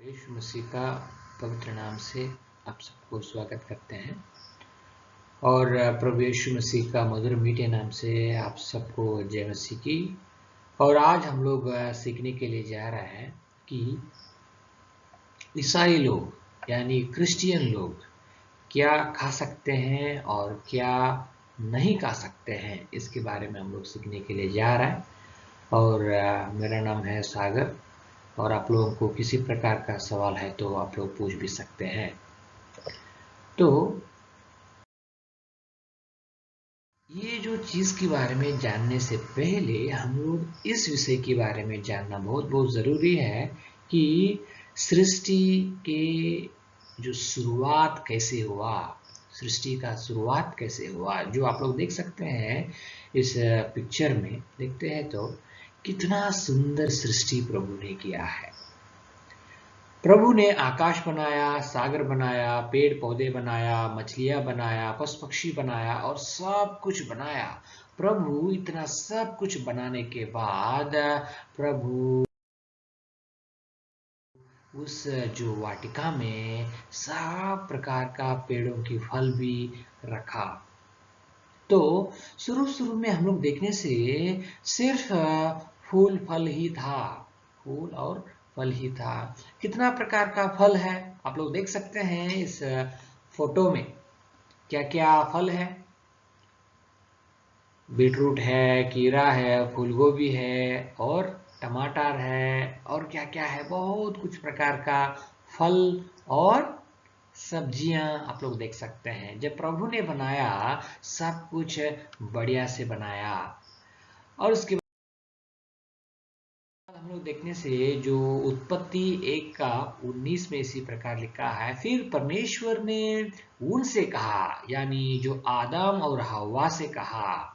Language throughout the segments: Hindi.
यीशु मसीह का पवित्र नाम से आप सबको स्वागत करते हैं और प्रभु यीशु मसीह का मधुर मीठे नाम से आप सबको जय मसीह की। और आज हम लोग सीखने के लिए जा रहे हैं कि ईसाई लोग यानी क्रिश्चियन लोग क्या खा सकते हैं और क्या नहीं खा सकते हैं, इसके बारे में हम लोग सीखने के लिए जा रहे हैं। और मेरा नाम है सागर और आप लोगों को किसी प्रकार का सवाल है तो आप लोग पूछ भी सकते हैं। तो ये जो चीज़ के बारे में जानने से पहले हम लोग इस विषय के बारे में जानना बहुत बहुत ज़रूरी है कि सृष्टि के जो शुरुआत कैसे हुआ, सृष्टि का शुरुआत कैसे हुआ, जो आप लोग देख सकते हैं इस पिक्चर में। देखते हैं तो कितना सुंदर सृष्टि प्रभु ने किया है। प्रभु ने आकाश बनाया, सागर बनाया, पेड़ पौधे बनाया, मछलियां बनाया, पशु पक्षी बनाया और सब कुछ बनाया। प्रभु इतना सब कुछ बनाने के बाद प्रभु उस जो वाटिका में सब प्रकार का पेड़ों की फल भी रखा। तो शुरू शुरू में हम लोग देखने से सिर्फ फूल फल ही था, फूल और फल ही था। कितना प्रकार का फल है आप लोग देख सकते हैं इस फोटो में। क्या क्या फल है? बीटरूट है, खीरा है, फूलगोभी है और टमाटर है और क्या क्या है, बहुत कुछ प्रकार का फल और सब्जियां आप लोग देख सकते हैं। जब प्रभु ने बनाया सब कुछ बढ़िया से बनाया और उसके बाद हम लोग देखने से जो उत्पत्ति 1 का 19 में इसी प्रकार लिखा है, फिर परमेश्वर ने उनसे कहा, यानी जो आदम और हव्वा से कहा।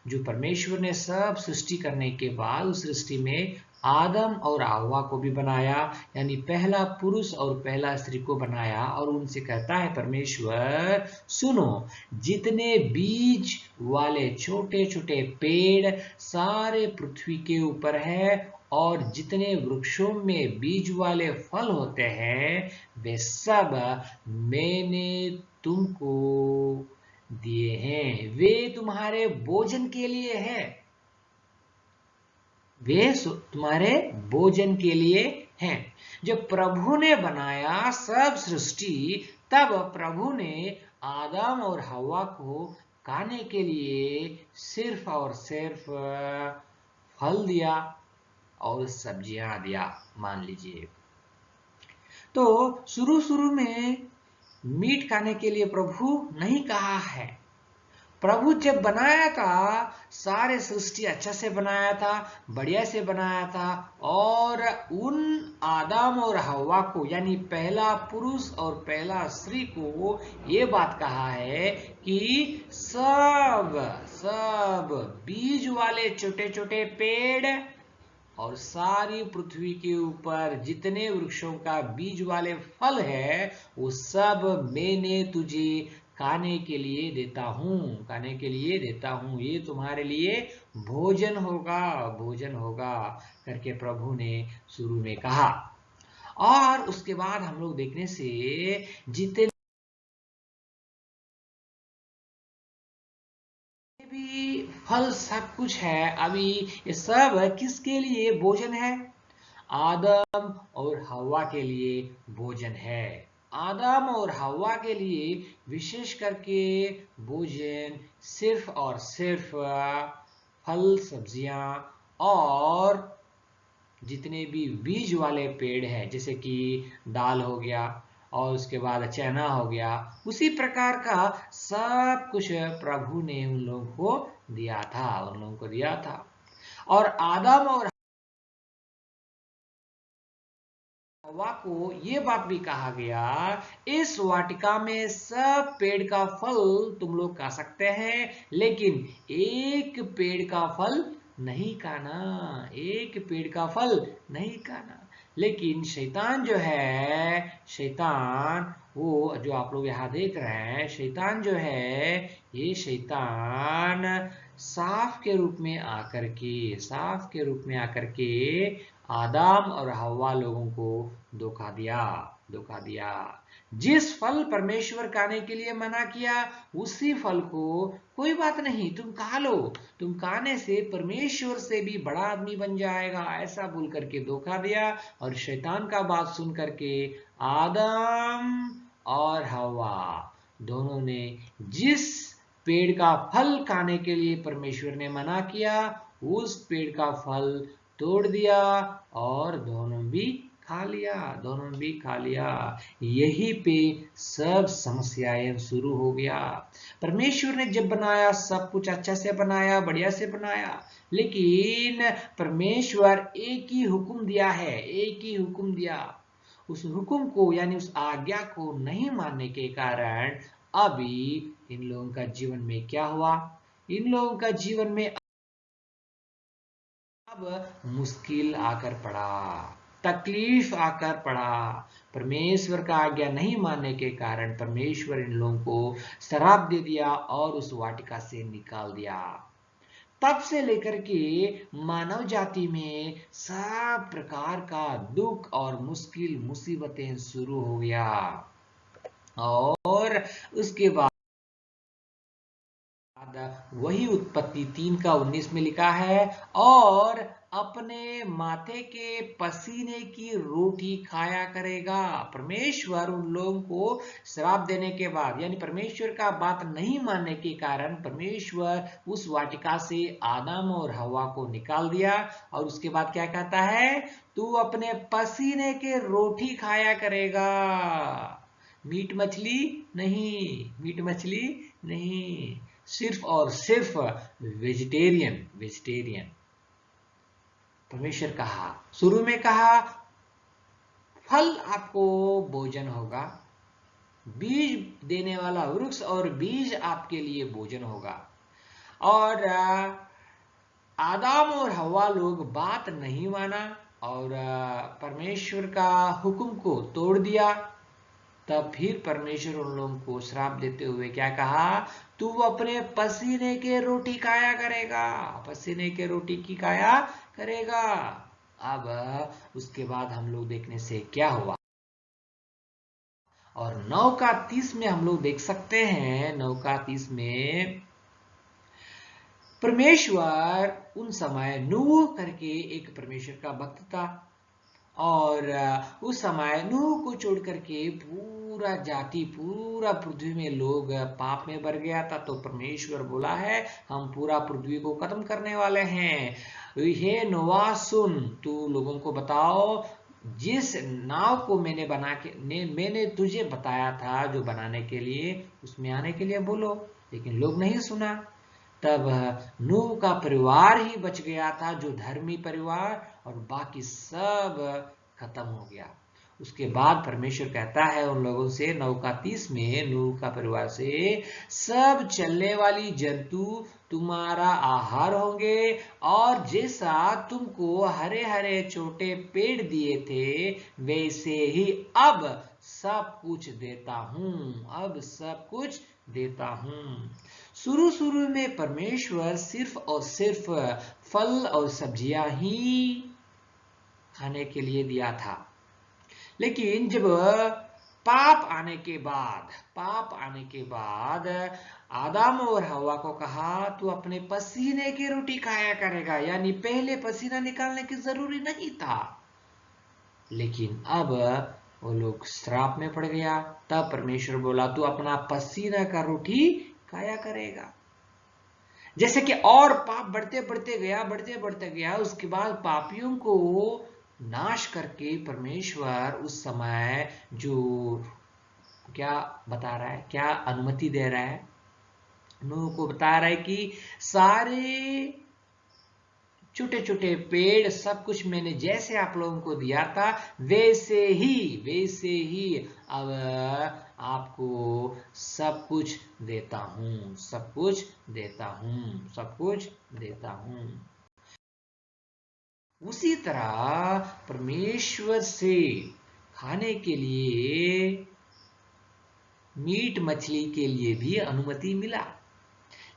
जो परमेश्वर ने सब सृष्टि करने के बाद उस सृष्टि में आदम और हव्वा को भी बनाया, यानी पहला पुरुष और पहला स्त्री को बनाया। और उनसे कहता है परमेश्वर, सुनो, जितने बीज वाले छोटे छोटे पेड़ सारे पृथ्वी के ऊपर है और जितने वृक्षों में बीज वाले फल होते हैं वे सब मैंने तुमको दिए हैं, वे तुम्हारे भोजन के लिए हैं, वे तुम्हारे भोजन के लिए हैं। जब प्रभु ने बनाया सब सृष्टि, तब प्रभु ने आदम और हव्वा को खाने के लिए सिर्फ और सिर्फ फल दिया और सब्जियां दिया, मान लीजिए। तो शुरू शुरू में मीट खाने के लिए प्रभु नहीं कहा है। प्रभु जब बनाया था सारे सृष्टि अच्छा से बनाया था, बढ़िया से बनाया था और उन आदम और हव्वा को, यानी पहला पुरुष और पहला स्त्री को ये बात कहा है कि सब सब बीज वाले छोटे छोटे पेड़ और सारी पृथ्वी के ऊपर जितने वृक्षों का बीज वाले फल है वो सब मैंने तुझे खाने के लिए देता हूँ, खाने के लिए देता हूँ, ये तुम्हारे लिए भोजन होगा, भोजन होगा करके प्रभु ने शुरू में कहा। और उसके बाद हम लोग देखने से जितने भी फल सब कुछ है, अभी ये सब किसके लिए भोजन है? आदम और हव्वा के लिए भोजन है। आदम और हव्वा के लिए विशेष करके भोजन सिर्फ और सिर्फ फल, सब्जियां और जितने भी बीज वाले पेड़ हैं, जैसे कि दाल हो गया और उसके बाद चना हो गया, उसी प्रकार का सब कुछ प्रभु ने उन लोगों को दिया था, उन लोगों को दिया था। और आदम और हव्वा को ये बात भी कहा गया, इस वाटिका में सब पेड़ का फल तुम लोग खा सकते हैं, लेकिन एक पेड़ का फल नहीं खाना, एक पेड़ का फल नहीं खाना। लेकिन शैतान जो है, शैतान वो जो आप लोग यहाँ देख रहे हैं, शैतान जो है, ये शैतान साफ के रूप में आकर के आदम और हव्वा लोगों को धोखा दिया। जिस फल परमेश्वर खाने के लिए मना किया उसी फल को कोई बात नहीं, तुम खा लो, तुम खाने से परमेश्वर से भी बड़ा आदमी बन जाएगा, ऐसा बोल करके धोखा दिया। और शैतान का बात सुन करके आदम और हव्वा दोनों ने जिस पेड़ का फल खाने के लिए परमेश्वर ने मना किया उस पेड़ का फल तोड़ दिया और दोनों भी खा लिया। यही पे सब समस्याएं शुरू हो गया। परमेश्वर ने जब बनाया सब कुछ अच्छा से बनाया, बढ़िया से बनाया, लेकिन परमेश्वर एक ही हुक्म दिया। उस हुक्म को यानी उस आज्ञा को नहीं मानने के कारण अभी इन लोगों का जीवन में क्या हुआ? इन लोगों का जीवन में अब मुश्किल आकर पड़ा, तकलीफ आकर पड़ा। परमेश्वर का आज्ञा नहीं मानने के कारण परमेश्वर इन लोगों को श्राप दे दिया और उस वाटिका से निकाल दिया। तब से लेकर के मानव जाति में सब प्रकार का दुख और मुश्किल मुसीबतें शुरू हो गया। और उसके बाद वही उत्पत्ति 3:19 में लिखा है, और अपने माथे के पसीने की रोटी खाया करेगा। परमेश्वर उन लोगों को श्राप देने के बाद यानी परमेश्वर का बात नहीं मानने के कारण परमेश्वर उस वाटिका से आदम और हवा को निकाल दिया। और उसके बाद क्या कहता है? तू अपने पसीने के रोटी खाया करेगा, मीट मछली नहीं, सिर्फ और सिर्फ वेजिटेरियन। परमेश्वर कहा, शुरू में कहा फल आपको भोजन होगा, बीज देने वाला वृक्ष और बीज आपके लिए भोजन होगा। और आदम और हव्वा लोग बात नहीं माना और परमेश्वर का हुक्म को तोड़ दिया। तब फिर परमेश्वर उन लोगों को श्राप देते हुए क्या कहा? तू अपने पसीने के रोटी खाया करेगा, पसीने के रोटी की खाया करेगा। अब उसके बाद हम लोग देखने से क्या हुआ? और 9:30 में हम लोग देख सकते हैं, 9:30 में परमेश्वर उन समय नूह करके एक परमेश्वर का भक्त था, और उस समय नूह को छोड़ करके पूरा पृथ्वी में लोग पाप में भर गया था। तो परमेश्वर बोला है हम पूरा पृथ्वी को खत्म करने वाले हैं। हे नोआ सुन, तू लोगों को बताओ जिस नाव को मैंने तुझे बताया था जो बनाने के लिए, उसमें आने के लिए बोलो। लेकिन लोग नहीं सुना। तब नूह का परिवार ही बच गया था, जो धर्मी परिवार, और बाकी सब खत्म हो गया। उसके बाद परमेश्वर कहता है उन लोगों से 9:30 में नूह का परिवार से, सब चलने वाली जंतु तुम्हारा आहार होंगे, और जैसा तुमको हरे हरे छोटे पेड़ दिए थे वैसे ही अब सब कुछ देता हूं। शुरू में परमेश्वर सिर्फ और सिर्फ फल और सब्जियां ही खाने के लिए दिया था, लेकिन जब पाप आने के बाद आदम और हवा को कहा तू अपने पसीने की रोटी खाया करेगा, यानी पहले पसीना निकालने की जरूरी नहीं था, लेकिन अब वो लोग श्राप में पड़ गया। तब परमेश्वर बोला तू अपना पसीना का रोटी खाया करेगा। जैसे कि और पाप बढ़ते बढ़ते गया, उसके बाद पापियों को नाश करके परमेश्वर उस समय जो क्या बता रहा है, क्या अनुमति दे रहा है? नूह को बता रहा है कि सारे छोटे छोटे पेड़ सब कुछ मैंने जैसे आप लोगों को दिया था वैसे ही अब आपको सब कुछ देता हूं। उसी तरह परमेश्वर से खाने के लिए मीट मछली के लिए भी अनुमति मिला,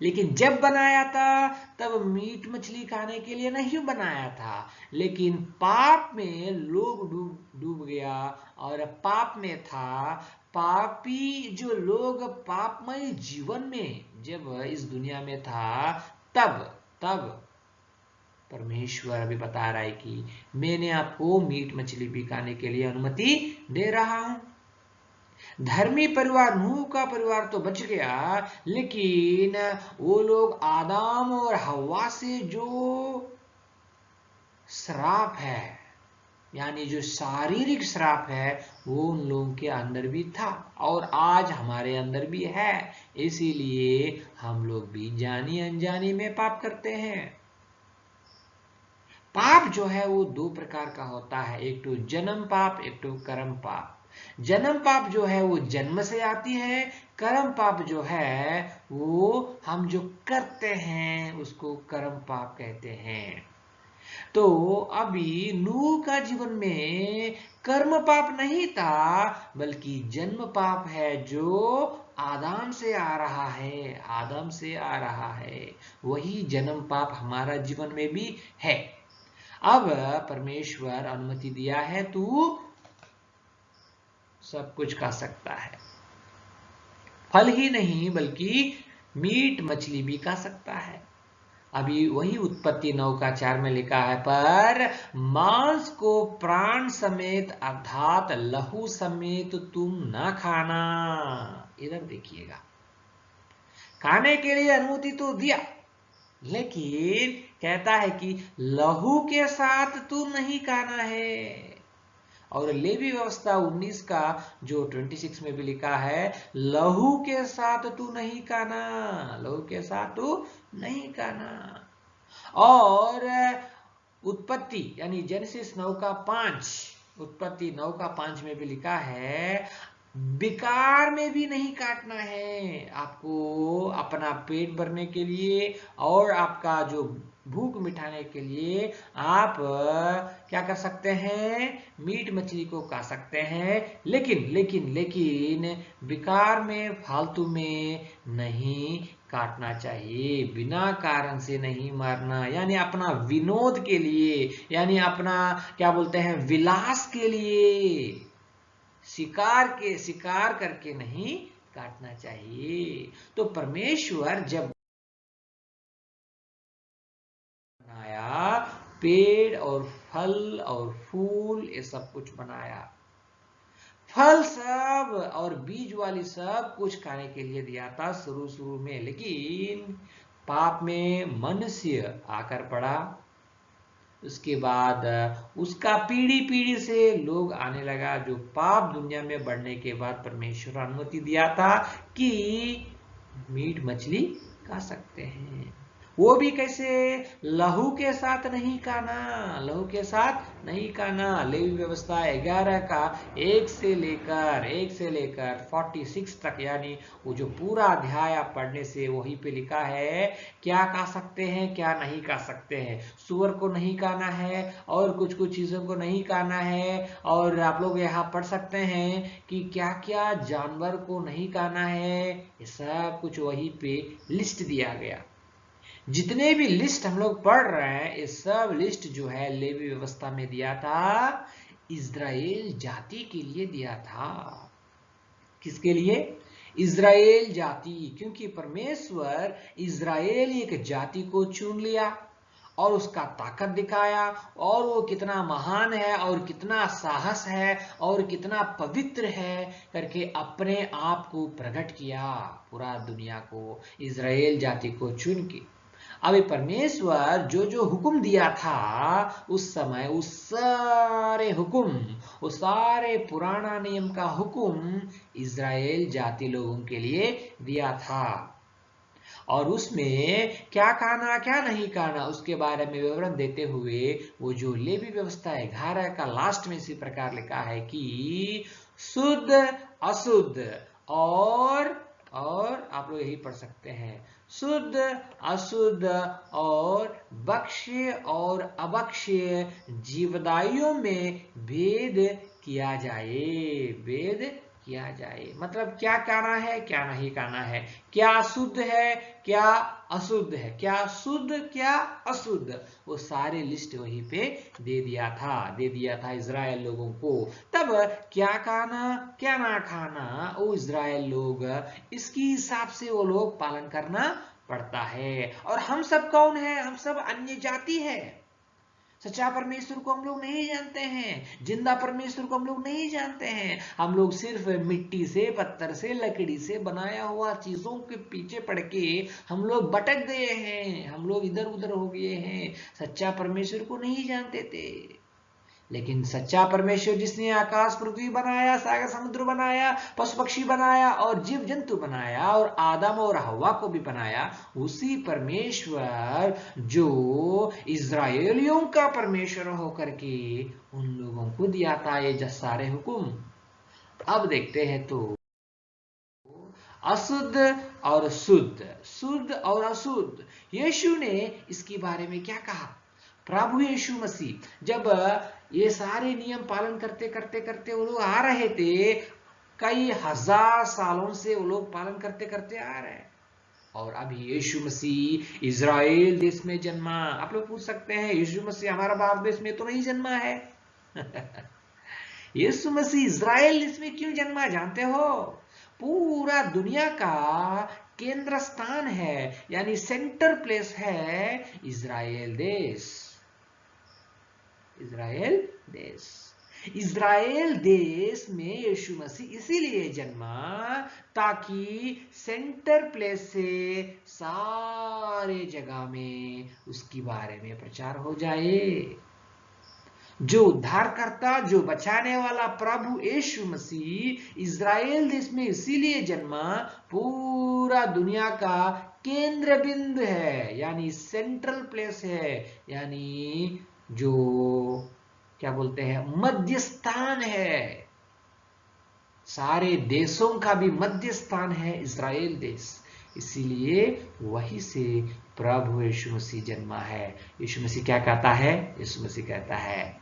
लेकिन जब बनाया था तब मीट मछली खाने के लिए नहीं बनाया था, लेकिन पाप में लोग डूब गया और पाप में था। पापी जो लोग पापमय जीवन में जब इस दुनिया में था, तब तब परमेश्वर अभी बता रहा है कि मैंने आपको मीट मछली भी खाने के लिए अनुमति दे रहा हूं। धर्मी परिवार नूह का परिवार तो बच गया, लेकिन वो लोग आदम और हव्वा से जो श्राप है, यानी जो शारीरिक श्राप है, वो उन लोगों के अंदर भी था और आज हमारे अंदर भी है। इसीलिए हम लोग भी जानी अनजानी में पाप करते हैं। पाप जो है वो दो प्रकार का होता है, एक तो जन्म पाप, एक तो कर्म पाप। जन्म पाप जो है वो जन्म से आती है, कर्म पाप जो है वो हम जो करते हैं उसको कर्म पाप कहते हैं। तो अभी नूह का जीवन में कर्म पाप नहीं था, बल्कि जन्म पाप है जो आदम से आ रहा है, आदम से आ रहा है। वही जन्म पाप हमारा जीवन में भी है। अब परमेश्वर अनुमति दिया है, तू सब कुछ खा सकता है। फल ही नहीं बल्कि मीट मछली भी खा सकता है। अभी वही उत्पत्ति 9:4 में लिखा है, पर मांस को प्राण समेत अर्थात लहू समेत तुम न खाना। इधर देखिएगा, खाने के लिए अनुमति तो दिया, लेकिन कहता है कि लहू के साथ तू नहीं खाना है। और लेवी व्यवस्था 19 का जो 26 में भी लिखा है, लहू के साथ तू नहीं खाना, लहू के साथ तू नहीं खाना। और उत्पत्ति यानी जेनेसिस 9:5, उत्पत्ति 9:5 में भी लिखा है, बेकार में भी नहीं काटना है। आपको अपना पेट भरने के लिए और आपका जो भूख मिटाने के लिए आप क्या कर सकते हैं, मीट मछली को खा सकते हैं, लेकिन बेकार में फालतू में नहीं काटना चाहिए, बिना कारण से नहीं मारना, यानी अपना विनोद के लिए, यानी अपना क्या बोलते हैं विलास के लिए, शिकार करके नहीं काटना चाहिए। तो परमेश्वर जब बनाया, पेड़ और फल और फूल ये सब कुछ बनाया, फल सब और बीज वाली सब कुछ खाने के लिए दिया था शुरू में, लेकिन पाप में मनुष्य आकर पड़ा। उसके बाद उसका पीढ़ी से लोग आने लगा, जो पाप दुनिया में बढ़ने के बाद परमेश्वर अनुमति दिया था कि मीट मछली खा सकते हैं। वो भी कैसे, लहू के साथ नहीं खाना, लहू के साथ नहीं खाना। लेवी व्यवस्था 11 का 1 से लेकर 46 तक, यानी वो जो पूरा अध्याय आप पढ़ने से वहीं पे लिखा है क्या खा सकते हैं क्या नहीं खा सकते हैं। सूअर को नहीं खाना है और कुछ चीजों को नहीं खाना है। और आप लोग यहाँ पढ़ सकते हैं कि क्या क्या जानवर को नहीं खाना है, ये सब कुछ वहीं पे लिस्ट दिया गया। जितने भी लिस्ट हम लोग पढ़ रहे हैं, ये सब लिस्ट जो है लेवी व्यवस्था में दिया था, इज़राइल जाति के लिए दिया था। किसके लिए? इज़राइल जाति, क्योंकि परमेश्वर इज़राइल एक जाति को चुन लिया और उसका ताकत दिखाया, और वो कितना महान है और कितना साहस है और कितना पवित्र है करके अपने आप को प्रकट किया पूरा दुनिया को, इज़राइल जाति को चुन के। अभी परमेश्वर जो हुक्म दिया था उस समय, उस सारे हुक्म, उस सारे पुराना नियम का हुक्म इज़राइल जाति लोगों के लिए दिया था। और उसमें क्या खाना क्या नहीं खाना उसके बारे में विवरण देते हुए वो जो लेवी व्यवस्था 11 का लास्ट में इसी प्रकार लिखा है कि शुद्ध अशुद्ध और आप लोग यही पढ़ सकते हैं, शुद्ध अशुद्ध और भक्ष्य और अभक्ष्य जीवदाइयों में भेद किया जाए, भेद किया जाए। मतलब क्या खाना है, क्या नहीं खाना है, क्या शुद्ध है, क्या अशुद्ध है, क्या शुद्ध क्या अशुद्ध, वो सारे लिस्ट वहीं पे दे दिया था इजराइल लोगों को। तब क्या खाना क्या ना खाना वो इजराइल लोग, इसकी हिसाब से वो लोग पालन करना पड़ता है। और हम सब कौन है? हम सब अन्य जाति है। सच्चा परमेश्वर को हम लोग नहीं जानते हैं, जिंदा परमेश्वर को हम लोग नहीं जानते हैं। हम लोग सिर्फ मिट्टी से, पत्थर से, लकड़ी से बनाया हुआ चीजों के पीछे पड़ के हम लोग भटक गए हैं, हम लोग इधर उधर हो गए हैं, सच्चा परमेश्वर को नहीं जानते थे। लेकिन सच्चा परमेश्वर जिसने आकाश पृथ्वी बनाया, सागर समुद्र बनाया, पशु पक्षी बनाया और जीव जंतु बनाया और आदम और हवा को भी बनाया, उसी परमेश्वर जो इजराइलियों का परमेश्वर होकर के उन लोगों को दिया था ये सारे हुक्म। अब देखते हैं तो अशुद्ध और शुद्ध, शुद्ध और अशुद्ध, यीशु ने इसके बारे में क्या कहा? प्रभु यीशु मसीह जब ये सारे नियम पालन करते करते करते वो लोग आ रहे थे, कई हजार सालों से वो लोग पालन करते करते आ रहे हैं, और अभी यीशु मसीह इजराइल देश में जन्मा। आप लोग पूछ सकते हैं यीशु मसीह हमारा भारत देश में तो नहीं जन्मा है? यीशु मसीह इजराइल देश में क्यों जन्मा जानते हो? पूरा दुनिया का केंद्र स्थान है, यानी सेंटर प्लेस है इजराइल देश। इजराइल देश, इजराइल देश में यीशु मसीह इसीलिए जन्मा ताकि सेंटर प्लेस से सारे जगह में उसके बारे में प्रचार हो जाए। जो उद्धार करता, जो बचाने वाला प्रभु यीशु मसीह इजराइल देश में इसीलिए जन्मा, पूरा दुनिया का केंद्र बिंदु है, यानी सेंट्रल प्लेस है, यानी जो क्या बोलते हैं मध्य स्थान है। सारे देशों का भी मध्य स्थान है इजराइल देश, इसीलिए वहीं से प्रभु यीशु मसीह जन्मा है। यीशु मसीह क्या कहता है? यीशु मसीह कहता है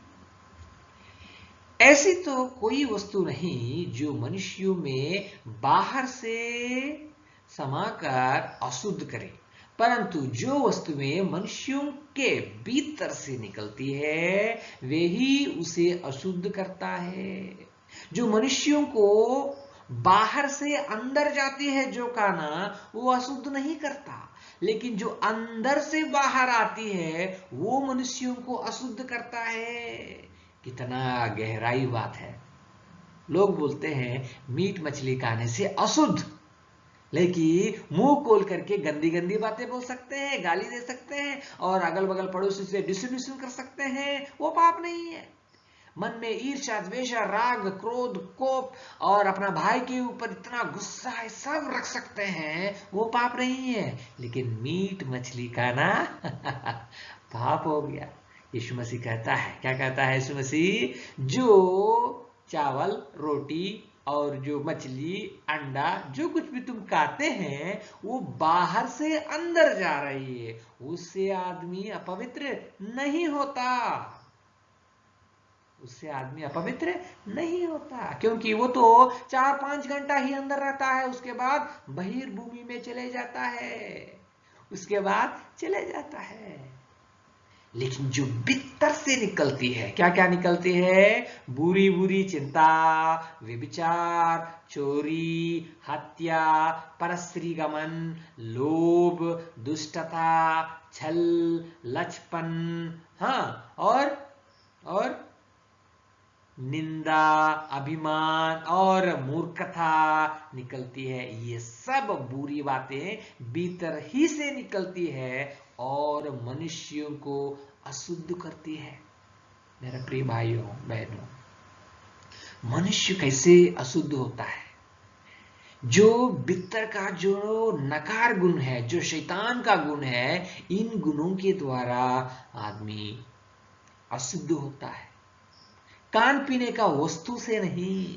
ऐसी तो कोई वस्तु नहीं जो मनुष्यों में बाहर से समाकर अशुद्ध करे, परंतु जो वस्तुएं मनुष्यों के भीतर से निकलती है वे ही उसे अशुद्ध करता है। जो मनुष्यों को बाहर से अंदर जाती है जो खाना, वो अशुद्ध नहीं करता, लेकिन जो अंदर से बाहर आती है वो मनुष्यों को अशुद्ध करता है। कितना गहराई बात है। लोग बोलते हैं मीट मछली खाने से अशुद्ध, लेकिन मुंह खोल करके गंदी गंदी बातें बोल सकते हैं, गाली दे सकते हैं और अगल बगल पड़ोसी से डिस्ट्रीब्यूशन कर सकते हैं, वो पाप नहीं है। मन में ईर्ष्या, द्वेष, राग, क्रोध, कोप और अपना भाई के ऊपर इतना गुस्सा है सब रख सकते हैं, वो पाप नहीं है। लेकिन मीट मछली खाना पाप हो गया। यीशु मसीह कहता है, क्या कहता है यीशु मसीह? जो चावल, रोटी और जो मछली, अंडा, जो कुछ भी तुम खाते हैं वो बाहर से अंदर जा रही है, उससे आदमी अपवित्र नहीं होता, उससे आदमी अपवित्र नहीं होता, क्योंकि वो तो 4-5 घंटा ही अंदर रहता है, उसके बाद बहिर्भूमि में चले जाता है, उसके बाद चले जाता है। लेकिन जो भीतर से निकलती है, क्या क्या निकलती है? बुरी बुरी चिंता, व्यभिचार, चोरी, हत्या, परस्त्री गमन, लोभ, दुष्टता, छल, लचपन, हाँ, और निंदा, अभिमान और मूर्खता निकलती है। ये सब बुरी बातें भीतर ही से निकलती है और मनुष्यों को अशुद्ध करती है। मेरे प्रिय भाइयों बहनों, मनुष्य कैसे अशुद्ध होता है? जो भीतर का जो नकार गुण है, जो शैतान का गुण है, इन गुणों के द्वारा आदमी अशुद्ध होता है। कान पीने का वस्तु से नहीं,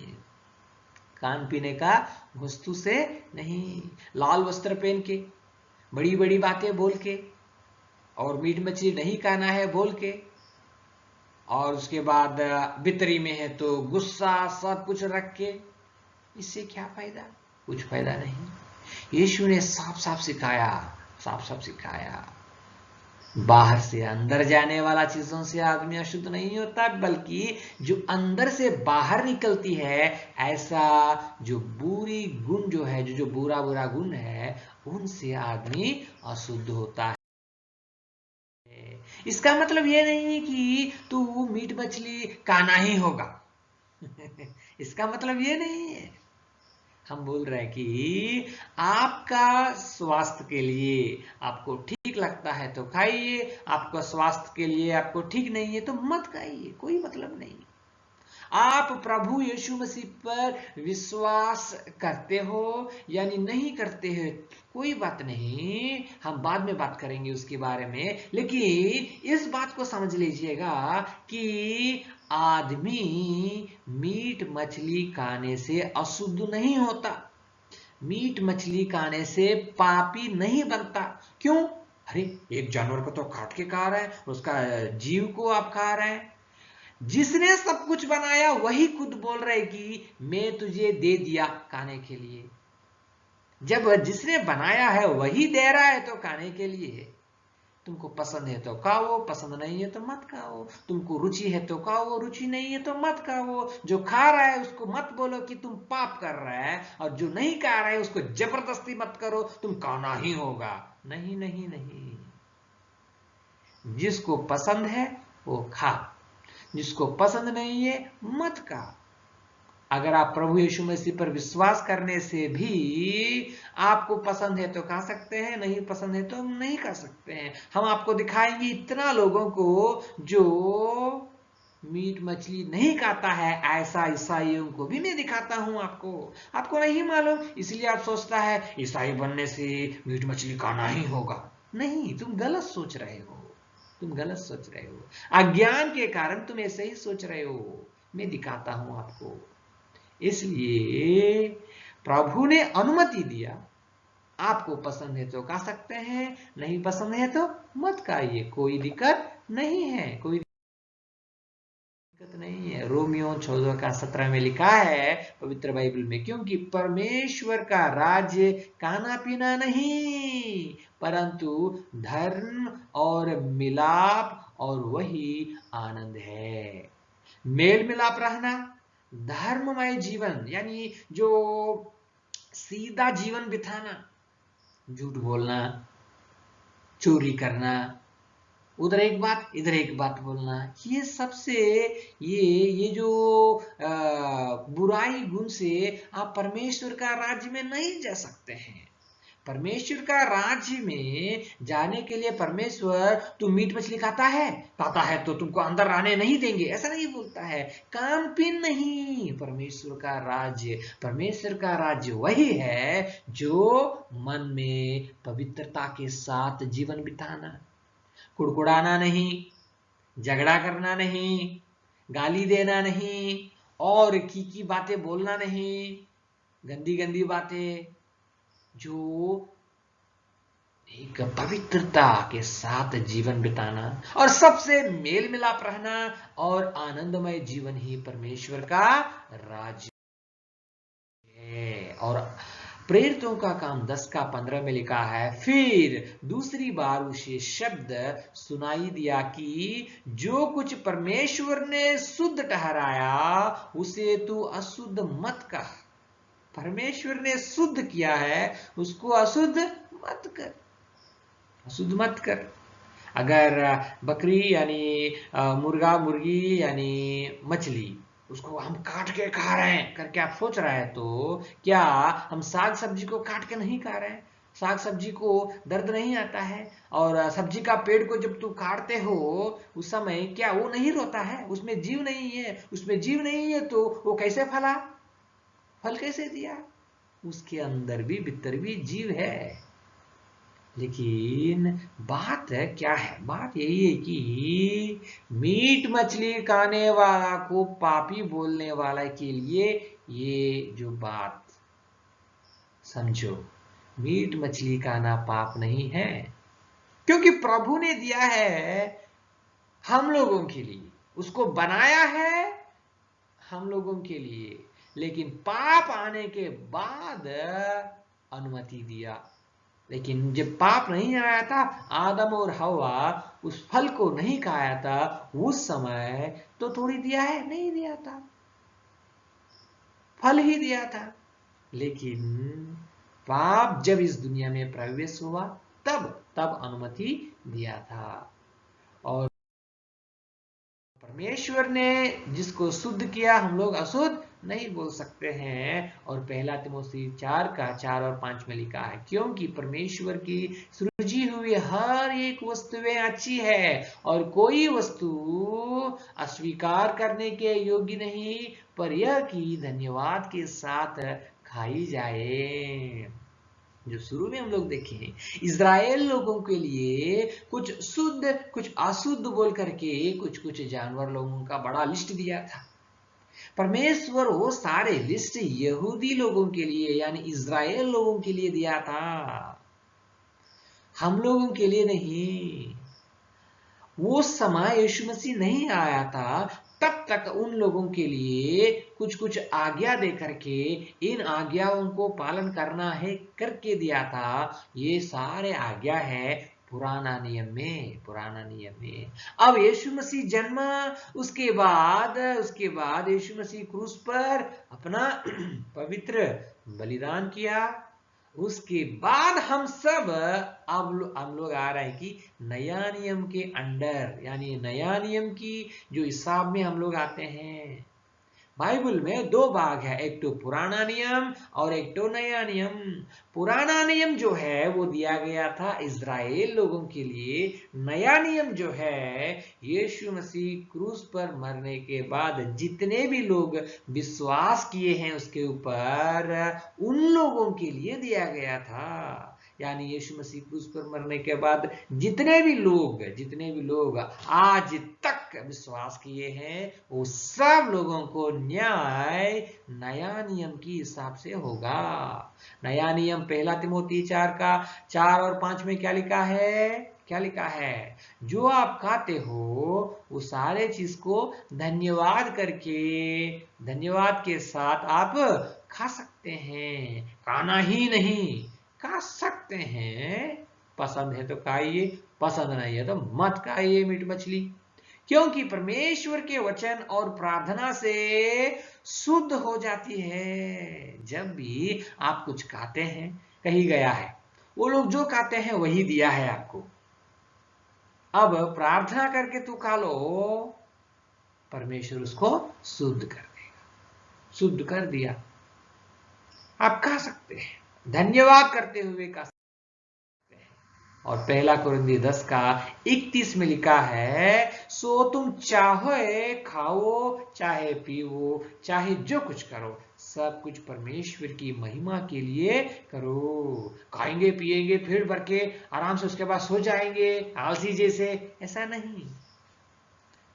कान पीने का वस्तु से नहीं, लाल वस्त्र पहन के, बड़ी बड़ी बातें बोल के, और मीट मछली नहीं खाना है बोल के, और उसके बाद बितरी में है तो गुस्सा सब कुछ रख के, इससे क्या फायदा? कुछ फायदा नहीं। यीशु ने साफ साफ सिखाया, साफ साफ सिखाया, बाहर से अंदर जाने वाला चीजों से आदमी अशुद्ध नहीं होता, बल्कि जो अंदर से बाहर निकलती है, ऐसा जो बुरी गुण जो है, जो बुरा बुरा गुण है, उनसे आदमी अशुद्ध होता है। इसका मतलब ये नहीं कि तू मीट मछली खाना ही होगा। इसका मतलब ये नहीं है। हम बोल रहे हैं कि आपका स्वास्थ्य के लिए आपको ठीक लगता है तो खाइए, आपका स्वास्थ्य के लिए आपको ठीक नहीं है तो मत खाइए, कोई मतलब नहीं। आप प्रभु यीशु मसीह पर विश्वास करते हो यानी नहीं करते हो, कोई बात नहीं, हम बाद में बात करेंगे उसके बारे में। लेकिन इस बात को समझ लीजिएगा कि आदमी मीट मछली खाने से अशुद्ध नहीं होता, मीट मछली खाने से पापी नहीं बनता। क्यों? अरे एक जानवर को तो काट के खा रहा है, उसका जीव को आप खा रहे हैं। जिसने सब कुछ बनाया वही खुद बोल रहे कि मैं तुझे दे दिया खाने के लिए। जब जिसने बनाया है वही दे रहा है तो खाने के लिए। तुमको पसंद है तो खाओ, पसंद नहीं है तो मत खाओ। तुमको रुचि है तो खाओ, रुचि नहीं है तो मत खाओ। जो खा रहा है उसको मत बोलो कि तुम पाप कर रहा है, और जो नहीं खा रहा है उसको जबरदस्ती मत करो तुम खाना ही होगा। नहीं नहीं नहीं, जिसको पसंद है वो खा, जिसको पसंद नहीं है मत खा। अगर आप प्रभु यीशु मसीह पर विश्वास करने से भी आपको पसंद है तो खा सकते हैं, नहीं पसंद है तो नहीं खा सकते हैं। हम आपको दिखाएंगे इतना लोगों को जो मीट मछली नहीं खाता है, ऐसा ईसाइयों को भी मैं दिखाता हूं। आपको नहीं मालूम, इसलिए आप सोचता है ईसाई बनने से मीट मछली खाना ही होगा। नहीं, तुम गलत सोच रहे हो, तुम गलत सोच रहे हो। अज्ञान के कारण तुम ऐसे ही सोच रहे हो। मैं दिखाता हूं आपको। इसलिए प्रभु ने अनुमति दिया, आपको पसंद है तो खा सकते हैं, नहीं पसंद है तो मत खाइए, कोई दिक्कत नहीं है, कोई दिक्कत नहीं है। रोमियो 14:17 में लिखा है पवित्र बाइबल में, क्योंकि परमेश्वर का राज्य खाना पीना नहीं परंतु धर्म और मिलाप और वही आनंद है। मेल मिलाप रहना, धर्ममय जीवन यानी जो सीधा जीवन बिताना, झूठ बोलना, चोरी करना, उधर एक बात इधर एक बात बोलना, ये सबसे ये जो बुराई गुण से आप परमेश्वर का राज्य में नहीं जा सकते हैं। परमेश्वर का राज्य में जाने के लिए परमेश्वर, तू मीट मछली खाता है तो तुमको अंदर आने नहीं देंगे, ऐसा नहीं बोलता है। काम पीन नहीं, परमेश्वर का राज्य वही है जो मन में पवित्रता के साथ जीवन बिताना, कुड़कुड़ाना नहीं, झगड़ा करना नहीं, गाली देना नहीं, और की बातें बोलना नहीं, गंदी गंदी बातें, जो एक पवित्रता के साथ जीवन बिताना और सबसे मेल मिलाप रहना और आनंदमय जीवन ही परमेश्वर का राज्य है। और प्रेरितों का काम 10:15 में लिखा है, फिर दूसरी बार उसे शब्द सुनाई दिया कि जो कुछ परमेश्वर ने शुद्ध ठहराया उसे तू अशुद्ध मत कह। परमेश्वर ने शुद्ध किया है उसको अशुद्ध मत कर, अशुद्ध मत कर। अगर बकरी यानी मुर्गा मुर्गी यानी मछली, उसको हम काट के खा रहे हैं करके आप सोच रहे हैं, तो क्या हम साग सब्जी को काट के नहीं खा रहे हैं? साग सब्जी को दर्द नहीं आता है? और सब्जी का पेड़ को जब तू काटते हो उस समय क्या वो नहीं रोता है? उसमें जीव नहीं है, उसमें जीव नहीं है तो वो कैसे फला, फल कैसे दिया? उसके अंदर भी भीतर भी जीव है। लेकिन बात क्या है? बात यही है कि मीट मछली खाने वाला को पापी बोलने वाला के लिए ये जो बात समझो, मीट मछली खाना पाप नहीं है, क्योंकि प्रभु ने दिया है हम लोगों के लिए, उसको बनाया है हम लोगों के लिए। लेकिन पाप आने के बाद अनुमति दिया। लेकिन जब पाप नहीं आया था, आदम और हवा उस फल को नहीं खाया था, उस समय तो थोड़ी दिया है, नहीं दिया था, फल ही दिया था। लेकिन पाप जब इस दुनिया में प्रवेश हुआ, तब अनुमति दिया था। और परमेश्वर ने जिसको शुद्ध किया, हम लोग अशुद्ध नहीं बोल सकते हैं। और पहला तिमोथी 4:4 और 5 में लिखा है, क्योंकि परमेश्वर की सृजी हुई हर एक वस्तुएं अच्छी है और कोई वस्तु अस्वीकार करने के योग्य नहीं, पर यह कि धन्यवाद के साथ खाई जाए। जो शुरू में हम लोग देखे हैं, इज़राइल लोगों के लिए कुछ शुद्ध कुछ अशुद्ध बोल करके कुछ जानवर लोगों का बड़ा लिस्ट दिया था। परमेश्वर वो सारे लिस्ट यहूदी लोगों के लिए यानी इज़राइल लोगों के लिए दिया था, हम लोगों के लिए नहीं। वो समय यीशु मसीह नहीं आया था, तब तक उन लोगों के लिए कुछ आज्ञा दे करके इन आज्ञाओं को पालन करना है करके दिया था। ये सारे आज्ञा है पुराना नियम में। अब यीशु मसीह जन्मा, उसके बाद यीशु मसीह क्रूस पर अपना पवित्र बलिदान किया। उसके बाद हम सब अब हम लोग आ रहे हैं कि नया नियम के अंडर, यानी नया नियम की जो हिसाब में हम लोग आते हैं। बाइबल में दो भाग है, एक तो पुराना नियम और एक तो नया नियम। पुराना नियम जो है वो दिया गया था इज़राइल लोगों के लिए। नया नियम जो है यीशु मसीह क्रूस पर मरने के बाद जितने भी लोग विश्वास किए हैं उसके ऊपर, उन लोगों के लिए दिया गया था। यानी यीशु मसीह क्रूस पर मरने के बाद जितने भी लोग आज तक विश्वास किए हैं, वो सब लोगों को न्याय नया नियम की हिसाब से होगा। नया नियम पहला तिमोथी 4 और 5 में क्या लिखा है? जो आप खाते हो वो सारे चीज को धन्यवाद के साथ आप खा सकते हैं। खाना ही नहीं, खा सकते हैं। पसंद है तो खाइए, पसंद नहीं है तो मत खाइए मीट मछली, क्योंकि परमेश्वर के वचन और प्रार्थना से शुद्ध हो जाती है। जब भी आप कुछ खाते हैं, कही गया है वो लोग जो खाते हैं वही दिया है आपको। अब प्रार्थना करके तू खा लो, परमेश्वर उसको शुद्ध कर देगा। शुद्ध कर दिया, आप खा सकते हैं, धन्यवाद करते हुए खा सकते हैं। और पहला कुरिन्थी 10:31 में लिखा है, सो तुम चाहे खाओ चाहे पियो चाहे जो कुछ करो, सब कुछ परमेश्वर की महिमा के लिए करो। खाएंगे पिएंगे पेट भर के आराम से, उसके बाद सो जाएंगे आलसी जैसे, ऐसा नहीं।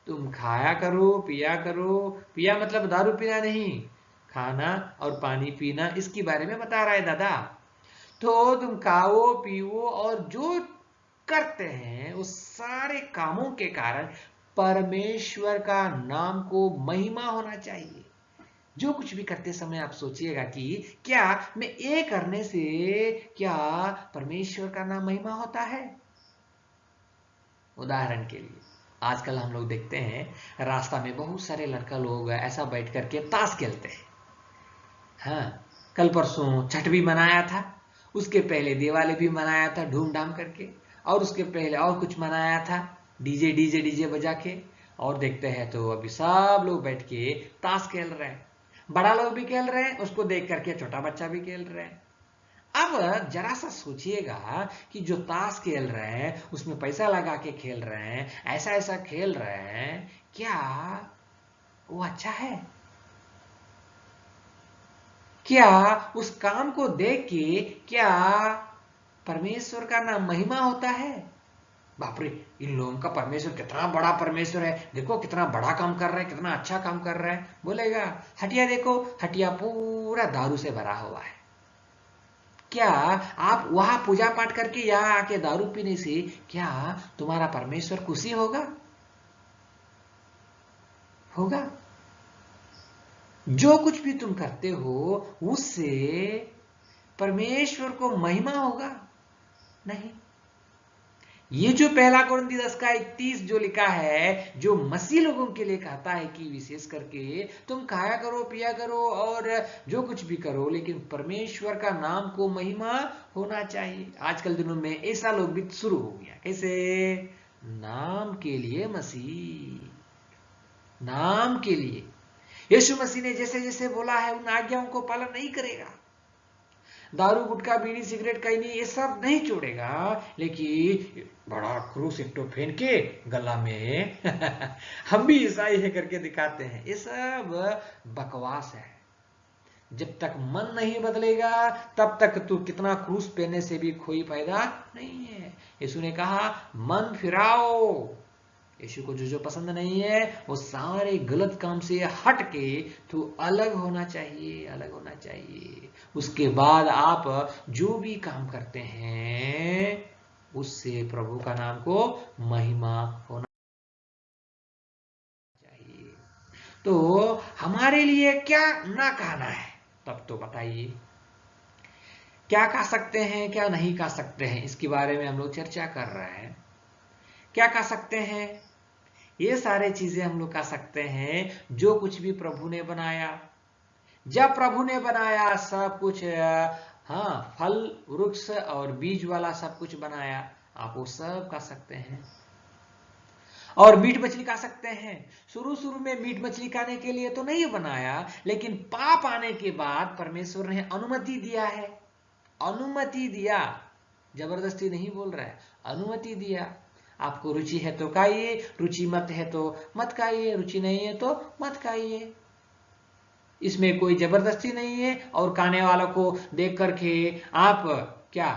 तुम खाया करो, पिया मतलब दारू पीना नहीं, खाना और पानी पीना, इसके बारे में बता रहा है दादा। तो तुम खाओ पियो और जो करते हैं उस सारे कामों के कारण परमेश्वर का नाम को महिमा होना चाहिए। जो कुछ भी करते समय आप सोचिएगा कि क्या मैं ये करने से क्या परमेश्वर का नाम महिमा होता है। उदाहरण के लिए आजकल हम लोग देखते हैं रास्ता में बहुत सारे लड़का लोग ऐसा बैठ करके ताश खेलते हैं। हाँ, कल परसों छठ भी मनाया था, उसके पहले दिवाली भी मनाया था धूमधाम करके, और उसके पहले और कुछ मनाया था डीजे बजा के। और देखते हैं तो अभी सब लोग बैठ के ताश खेल रहे हैं, बड़ा लोग भी खेल रहे हैं, उसको देख करके छोटा बच्चा भी खेल रहे हैं। अब जरा सा सोचिएगा कि जो ताश खेल रहे हैं उसमें पैसा लगा के खेल रहे हैं, ऐसा खेल रहे हैं, क्या वो अच्छा है? क्या उस काम को देख के क्या परमेश्वर का नाम महिमा होता है? बाप रे, इन लोगों का परमेश्वर कितना बड़ा परमेश्वर है, देखो कितना बड़ा काम कर रहा है, कितना अच्छा काम कर रहा है। बोलेगा हटिया देखो, हटिया पूरा दारू से भरा हुआ है। क्या आप वहां पूजा पाठ करके यहाँ आके दारू पीने से क्या तुम्हारा परमेश्वर खुशी होगा? जो कुछ भी तुम करते हो उससे परमेश्वर को महिमा होगा? नहीं। ये जो पहला कुरिन्थी 10:31 जो लिखा है, जो मसीह लोगों के लिए कहता है कि विशेष करके तुम खाया करो, पिया करो और जो कुछ भी करो, लेकिन परमेश्वर का नाम को महिमा होना चाहिए। आजकल दिनों में ऐसा लोग भी शुरू हो गया। कैसे? नाम के लिए मसीह, नाम के लिए। यीशु मसीह ने जैसे जैसे बोला है उन आज्ञाओं को पालन नहीं करेगा, दारू, गुटखा, बीड़ी, सिगरेट, कैनी ये सब नहीं छोड़ेगा, लेकिन बड़ा क्रूस एक तो फेंक के गला में हम भी ईसाई है करके दिखाते हैं। ये सब बकवास है। जब तक मन नहीं बदलेगा तब तक तू कितना क्रूस पहनने से भी कोई फायदा नहीं है। यीशु ने कहा मन फिराओ। यीशु को जो जो पसंद नहीं है वो सारे गलत काम से हट के तू अलग होना चाहिए, अलग होना चाहिए। उसके बाद आप जो भी काम करते हैं उससे प्रभु का नाम को महिमा होना चाहिए। तो हमारे लिए क्या ना कहना है तब तो बताइए, क्या कह सकते हैं, क्या नहीं कह सकते हैं, इसके बारे में हम लोग चर्चा कर रहे हैं। क्या कह सकते हैं? ये सारे चीजें हम लोग कह सकते हैं जो कुछ भी प्रभु ने बनाया। जब प्रभु ने बनाया सब कुछ, हाँ, फल, वृक्ष और बीज वाला सब कुछ बनाया, आप वो सब कह सकते हैं। और मीट मछली खा सकते हैं। शुरू शुरू में मीट मछली खाने के लिए तो नहीं बनाया, लेकिन पाप आने के बाद परमेश्वर ने अनुमति दिया है। अनुमति दिया, जबरदस्ती नहीं बोल रहा है, अनुमति दिया। आपको रुचि है तो खाइए, रुचि मत है तो मत खाइए, रुचि नहीं है तो मत खाइए। इसमें कोई जबरदस्ती नहीं है। और खाने वालों को देख करके आप क्या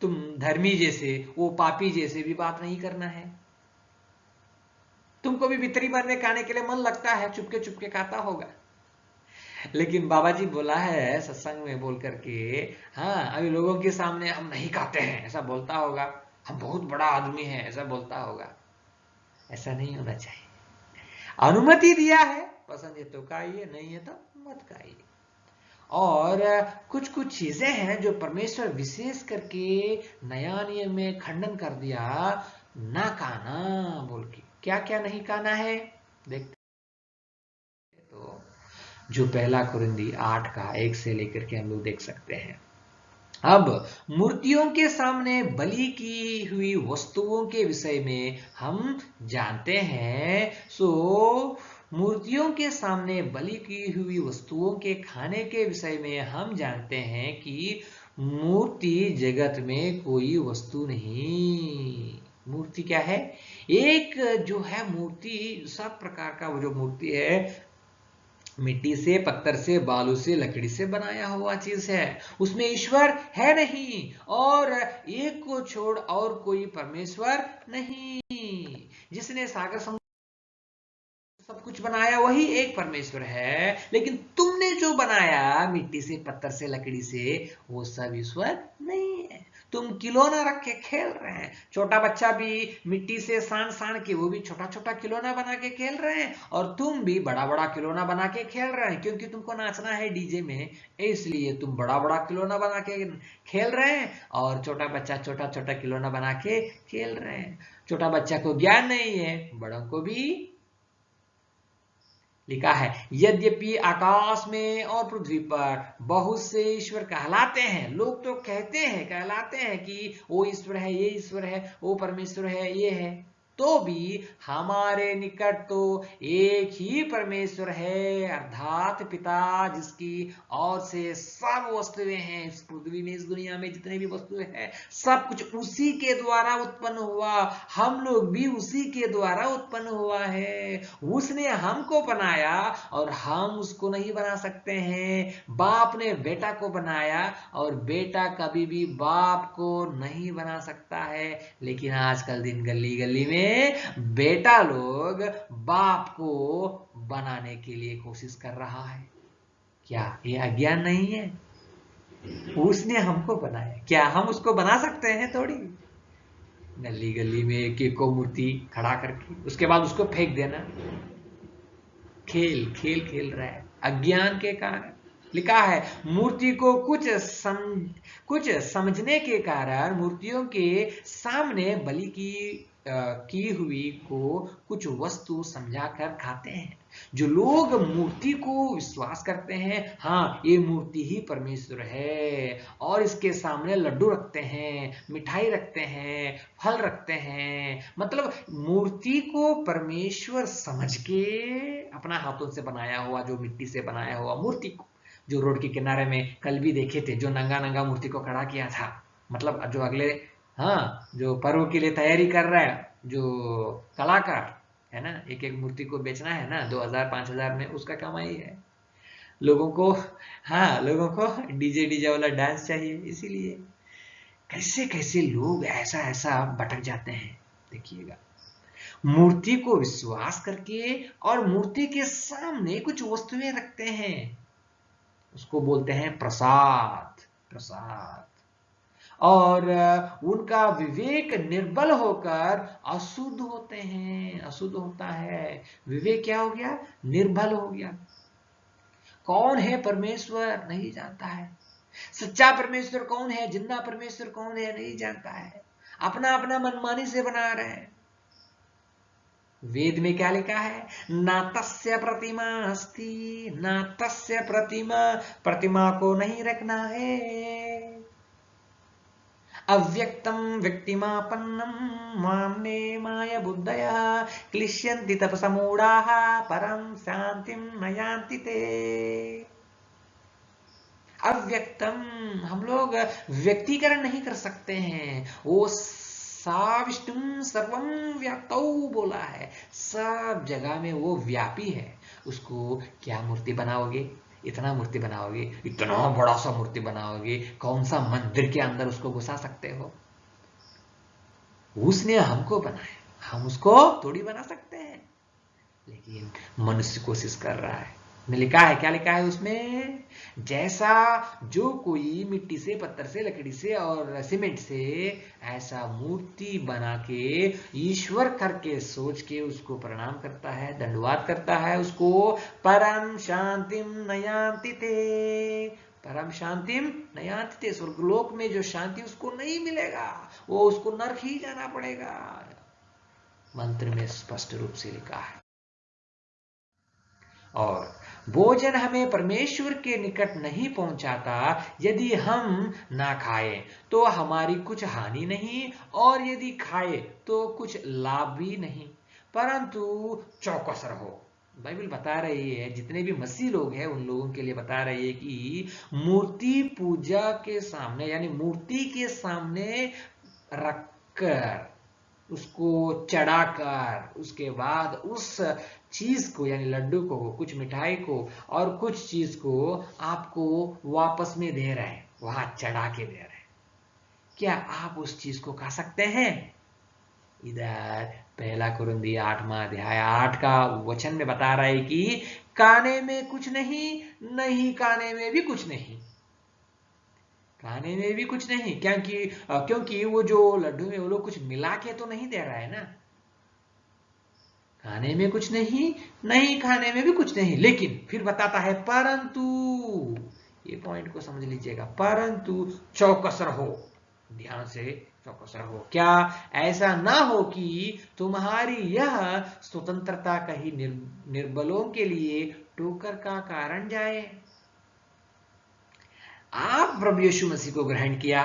तुम धर्मी जैसे, वो पापी जैसे भी बात नहीं करना है। तुमको भी भितरी भर में खाने के लिए मन लगता है, चुपके चुपके खाता होगा, लेकिन बाबा जी बोला है सत्संग में बोल करके, हाँ, अभी लोगों के सामने हम नहीं खाते हैं ऐसा बोलता होगा, हम बहुत बड़ा आदमी है ऐसा बोलता होगा। ऐसा नहीं होना चाहिए। अनुमति दिया है, पसंद है तो खाइए, नहीं है तो मत खाइए। और कुछ कुछ चीजें हैं जो परमेश्वर विशेष करके नया नियम में खंडन कर दिया, ना खाना बोल के। क्या क्या नहीं खाना है देखते तो, जो पहला कुरिन्थी 8:1 से लेकर के हम लोग देख सकते हैं। अब मूर्तियों के सामने बलि की हुई वस्तुओं के विषय में हम जानते हैं। सो मूर्तियों के सामने बलि की हुई वस्तुओं के खाने के विषय में हम जानते हैं कि मूर्ति जगत में कोई वस्तु नहीं। मूर्ति क्या है? एक जो है मूर्ति, सब प्रकार का वो जो मूर्ति है, मिट्टी से, पत्थर से, बालू से, लकड़ी से बनाया हुआ चीज है। उसमें ईश्वर है नहीं, और एक को छोड़ और कोई परमेश्वर नहीं। जिसने सागर समुद्र सब कुछ बनाया वही एक परमेश्वर है, लेकिन तुमने जो बनाया मिट्टी से, पत्थर से, लकड़ी से, वो सब ईश्वर नहीं है। तुम खिलौना रख के खेल रहे हैं। छोटा बच्चा भी मिट्टी से सान सान के वो भी छोटा छोटा खिलौना बना के खेल रहे हैं, और तुम भी बड़ा बड़ा खिलौना बना के खेल रहे हैं, क्योंकि तुमको नाचना है डीजे में, इसलिए तुम बड़ा बड़ा खिलौना बना के खेल रहे हैं, और छोटा बच्चा छोटा छोटा खिलौना बना के खेल रहे हैं। छोटा बच्चा को ज्ञान नहीं है, बड़ों को भी लिखा है, यद्यपि आकाश में और पृथ्वी पर बहुत से ईश्वर कहलाते हैं। लोग तो कहते हैं, कहलाते हैं कि वो ईश्वर है, ये ईश्वर है, वो परमेश्वर है, ये है, तो भी हमारे निकट तो एक ही परमेश्वर है, अर्थात पिता, जिसकी ओर से सब वस्तुएं हैं। इस पृथ्वी में, इस दुनिया में जितने भी वस्तुएं हैं, सब कुछ उसी के द्वारा उत्पन्न हुआ। हम लोग भी उसी के द्वारा उत्पन्न हुआ है। उसने हमको बनाया और हम उसको नहीं बना सकते हैं। बाप ने बेटा को बनाया और बेटा कभी भी बाप को नहीं बना सकता है। लेकिन आजकल दिन गली गली में बेटा लोग बाप को बनाने के लिए कोशिश कर रहा है। क्या ये अज्ञान नहीं है? उसने हमको बनाया, क्या हम उसको बना सकते हैं? थोड़ी। गली गली में एक एक को मूर्ति खड़ा करके उसके बाद उसको फेंक देना। खेल खेल खेल रहा है अज्ञान के कारण। लिखा है मूर्ति को कुछ समझने के कारण मूर्तियों के सामने बलि की हुई को कुछ वस्तु समझाकर खाते हैं। जो लोग मूर्ति को विश्वास करते हैं, हाँ ये मूर्ति ही परमेश्वर है, और इसके सामने लड्डू रखते हैं, मिठाई रखते हैं, फल रखते हैं, मतलब मूर्ति को परमेश्वर समझ के अपना हाथों से बनाया हुआ, जो मिट्टी से बनाया हुआ मूर्ति को, जो रोड के किनारे में कल भी देखे थे, जो नंगा नंगा मूर्ति को खड़ा किया था, मतलब जो अगले, हाँ जो पर्व के लिए तैयारी कर रहा है, जो कलाकार है ना, एक एक मूर्ति को बेचना है ना 2000-5000 में, उसका कमाई है। लोगों को, हाँ लोगों को डीजे डीजे वाला डांस चाहिए, इसीलिए कैसे कैसे लोग ऐसा ऐसा भटक जाते हैं। देखिएगा, मूर्ति को विश्वास करके और मूर्ति के सामने कुछ वस्तुएं रखते हैं, उसको बोलते हैं प्रसाद। प्रसाद, और उनका विवेक निर्बल होकर अशुद्ध होते हैं, अशुद्ध होता है। विवेक क्या हो गया? निर्बल हो गया। कौन है परमेश्वर नहीं जानता है। सच्चा परमेश्वर कौन है, जिंदा परमेश्वर कौन है नहीं जानता है। अपना अपना मनमानी से बना रहे हैं। वेद में क्या लिखा है? ना तस्य प्रतिमा अस्ति, ना तस्य प्रतिमा, प्रतिमा को नहीं रखना है। अव्यक्तं व्यक्तिमापन्नं माम्ने माय बुद्धया क्लिश्यन्ति तपसमूढ़ाः परं शांतिं न यान्ति ते। अव्यक्तम, हम लोग व्यक्तिकरण नहीं कर सकते हैं। वो साविष्टुम सर्वम व्याप्तौ बोला है, सब जगह में वो व्यापी है। उसको क्या मूर्ति बनाओगे? इतना मूर्ति बनाओगे, इतना बड़ा सा मूर्ति बनाओगे, कौन सा मंदिर के अंदर उसको घुसा सकते हो? उसने हमको बनाया, हम उसको थोड़ी बना सकते हैं। लेकिन मनुष्य कोशिश कर रहा है। ने लिखा है, क्या लिखा है उसमें? जैसा जो कोई मिट्टी से, पत्थर से, लकड़ी से और सीमेंट से ऐसा मूर्ति बना के ईश्वर करके सोच के उसको प्रणाम करता है, दंडवात करता है, उसको परम शांतिम न यान्ति ते, परम शांतिम न यान्ति ते, स्वर्गलोक में जो शांति उसको नहीं मिलेगा, वो उसको नरक ही जाना पड़ेगा। मंत्र में स्पष्ट रूप से लिखा है। और भोजन हमें परमेश्वर के निकट नहीं पहुंचाता। यदि हम ना खाएं तो हमारी कुछ हानि नहीं, और यदि खाए तो कुछ लाभ भी नहीं, परंतु चौकस रहो। बाइबल बता रही है, जितने भी मसीह लोग हैं उन लोगों के लिए बता रही है कि मूर्ति पूजा के सामने, यानी मूर्ति के सामने रखकर, उसको चढ़ाकर, उसके बाद उस चीज को, यानी लड्डू को, कुछ मिठाई को और कुछ चीज को आपको वापस में दे रहे हैं, वहां चढ़ा के दे रहे हैं। क्या आप उस चीज को खा सकते हैं? इधर पहला कुरिन्थी 8वां अध्याय 8 का वचन में बता रहा है कि खाने में कुछ नहीं, नहीं खाने में भी कुछ नहीं, खाने में भी कुछ नहीं। क्योंकि वो जो लड्डू में वो लोग कुछ मिला के तो नहीं दे रहा है ना। खाने में कुछ नहीं, नहीं खाने में भी कुछ नहीं, लेकिन फिर बताता है परंतु, ये पॉइंट को समझ लीजिएगा, परंतु चौकस रहो, ध्यान से चौकस रहो। क्या ऐसा ना हो कि तुम्हारी यह स्वतंत्रता कहीं निर्बलों के लिए ठोकर का कारण जाए। आप प्रभु यीशु मसीह को ग्रहण किया,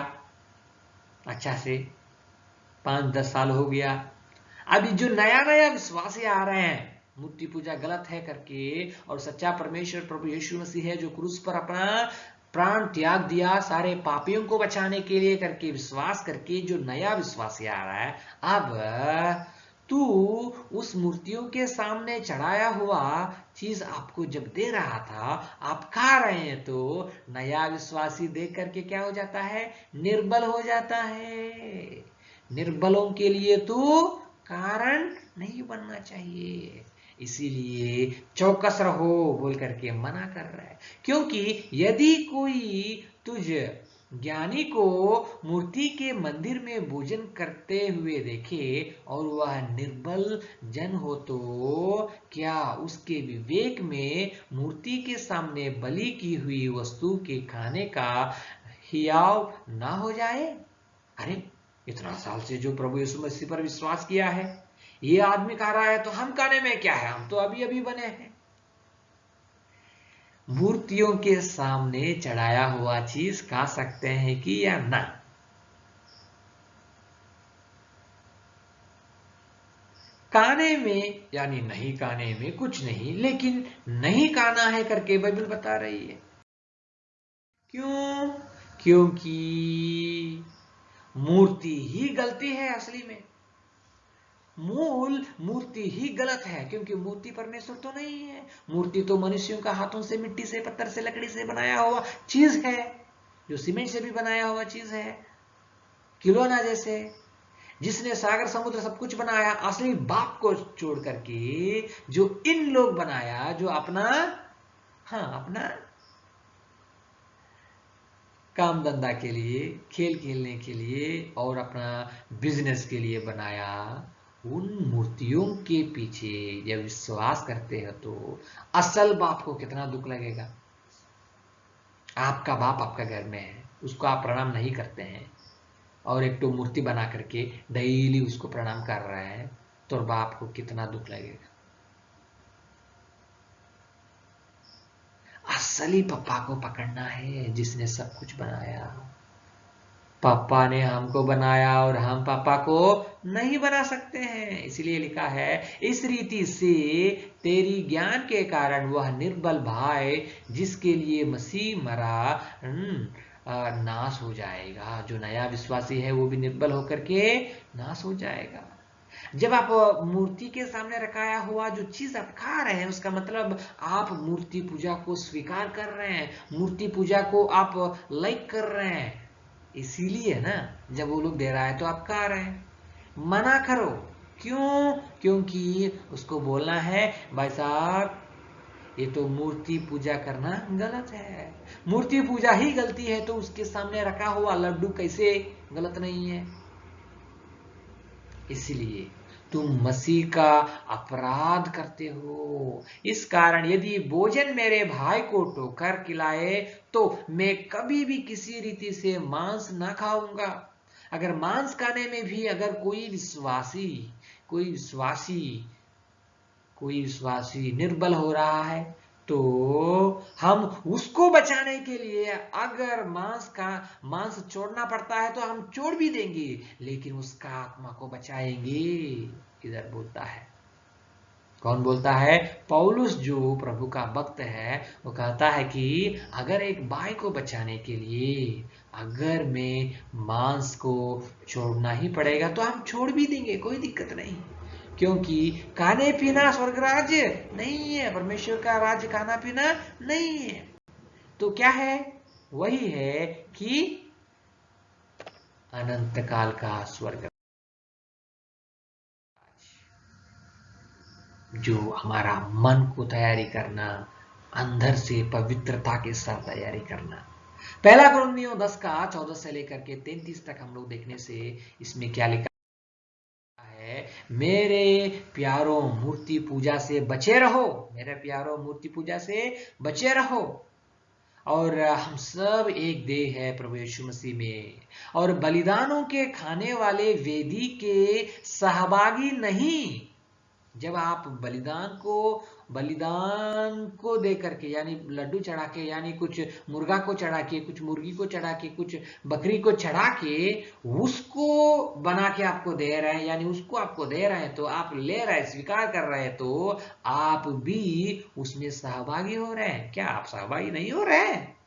अच्छा से 5-10 साल हो गया। अभी जो नया नया विश्वासी आ रहे हैं, मूर्ति पूजा गलत है करके, और सच्चा परमेश्वर प्रभु यीशु मसीह है जो क्रूस पर अपना प्राण त्याग दिया सारे पापियों को बचाने के लिए करके, विश्वास करके जो नया विश्वासी आ रहा है, अब तू उस मूर्तियों के सामने चढ़ाया हुआ चीज आपको जब दे रहा था, आप खा रहे हैं, तो नया विश्वासी देख करके क्या हो जाता है? निर्बल हो जाता है। निर्बलों के लिए तो कारण नहीं बनना चाहिए, इसीलिए चौकस रहो बोल करके मना कर रहा है। क्योंकि यदि कोई ज्ञानी को मूर्ति के मंदिर में भोजन करते हुए देखे और वह निर्बल जन हो तो क्या उसके विवेक में मूर्ति के सामने बलि की हुई वस्तु के खाने का हियाव ना हो जाए? अरे इतना साल से जो प्रभु यीशु मसीह पर विश्वास किया है, ये आदमी खा रहा है तो हम खाने में क्या है, हम तो अभी अभी बने हैं। मूर्तियों के सामने चढ़ाया हुआ चीज खा सकते हैं कि या ना? खाने में यानी नहीं खाने में कुछ नहीं, लेकिन नहीं खाना है करके बाइबल बता रही है। क्यों? क्योंकि मूर्ति ही गलती है। असली में मूल मूर्ति ही गलत है, क्योंकि मूर्ति परमेश्वर तो नहीं है। मूर्ति तो मनुष्यों का हाथों से, मिट्टी से, पत्थर से, लकड़ी से बनाया हुआ चीज है, जो सीमेंट से भी बनाया हुआ चीज है, खिलौना जैसे। जिसने सागर समुद्र सब कुछ बनाया, असली बाप को छोड़ करके जो इन लोग बनाया, जो अपना अपना काम धंधा के लिए, खेल खेलने के लिए और अपना बिजनेस के लिए बनाया, उन मूर्तियों के पीछे जब विश्वास करते हो तो असल बाप को कितना दुख लगेगा। आपका बाप आपका घर में है, उसको आप प्रणाम नहीं करते हैं और एक तो मूर्ति बना करके डेली उसको प्रणाम कर रहे हैं, तो बाप को कितना दुख लगेगा। असली पापा को पकड़ना है, जिसने सब कुछ बनाया। पापा ने हमको बनाया और हम पापा को नहीं बना सकते हैं। इसलिए लिखा है, इस रीति से तेरी ज्ञान के कारण वह निर्बल भाई जिसके लिए मसीह मरा नाश हो जाएगा। जो नया विश्वासी है वो भी निर्बल होकर के नाश हो जाएगा। जब आप मूर्ति के सामने रखाया हुआ जो चीज आप खा रहे हैं, उसका मतलब आप मूर्ति पूजा को स्वीकार कर रहे हैं, मूर्ति पूजा को आप लाइक कर रहे हैं। इसीलिए ना, जब वो लोग दे रहा है तो आप खा रहे हैं। मना करो। क्यों? क्योंकि उसको बोलना है, भाई साहब ये तो मूर्ति पूजा करना गलत है। मूर्ति पूजा ही गलती है तो उसके सामने रखा हुआ लड्डू कैसे गलत नहीं है? इसलिए तुम मसीह का अपराध करते हो। इस कारण यदि भोजन मेरे भाई को टोकर खिलाए तो मैं कभी भी किसी रीति से मांस ना खाऊंगा। अगर मांस खाने में भी अगर कोई विश्वासी निर्बल हो रहा है तो हम उसको बचाने के लिए अगर मांस छोड़ना पड़ता है तो हम छोड़ भी देंगे, लेकिन उसका आत्मा को बचाएंगे। इधर बोलता है, कौन बोलता है? पौलुस, जो प्रभु का भक्त है, वो कहता है कि अगर एक भाई को बचाने के लिए अगर मैं मांस को छोड़ना ही पड़ेगा तो हम छोड़ भी देंगे, कोई दिक्कत नहीं। क्योंकि खाने पीना स्वर्ग राज्य नहीं है, परमेश्वर का राज्य खाना पीना नहीं है। तो क्या है? वही है कि अनंत काल का स्वर्ग, जो हमारा मन को तैयारी करना, अंदर से पवित्रता के साथ तैयारी करना। पहला कुरिन्थियों 10 का 14 से लेकर के 33 तक हम लोग देखने से इसमें क्या लिखा है? मेरे प्यारों, मूर्ति पूजा से बचे रहो। मेरे प्यारों, मूर्ति पूजा से बचे रहो। और हम सब एक देह है प्रभु यीशु मसीह में, और बलिदानों के खाने वाले वेदी के सहभागी नहीं। जब आप बलिदान को दे करके, यानी लड्डू चढ़ा के, यानी कुछ मुर्गा को चढ़ा के, कुछ मुर्गी को चढ़ा के, कुछ बकरी को चढ़ा के उसको बना के आपको दे रहे हैं, यानी उसको आपको दे रहे हैं, तो आप ले रहे हैं, स्वीकार कर रहे हैं, तो आप भी उसमें सहभागी हो रहे हैं। क्या आप सहभागी नहीं हो रहे हैं?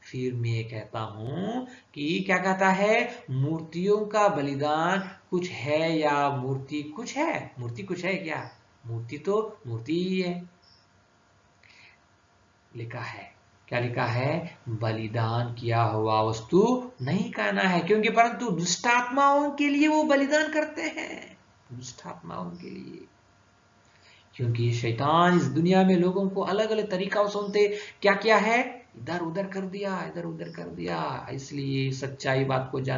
फिर मैं कहता हूं कि क्या कहता है? मूर्तियों का बलिदान कुछ है या मूर्ति कुछ है? मूर्ति कुछ है क्या? मूर्ति तो मूर्ति ही है। लिखा है, क्या लिखा है? बलिदान किया हुआ वस्तु नहीं खाना है, क्योंकि परंतु दुष्टात्माओं के लिए वो बलिदान करते हैं। दुष्टात्माओं के लिए, क्योंकि शैतान इस दुनिया में लोगों को अलग अलग तरीका से क्या किया है? इधर उधर कर दिया, इधर उधर कर दिया। इसलिए सच्चाई बात को जान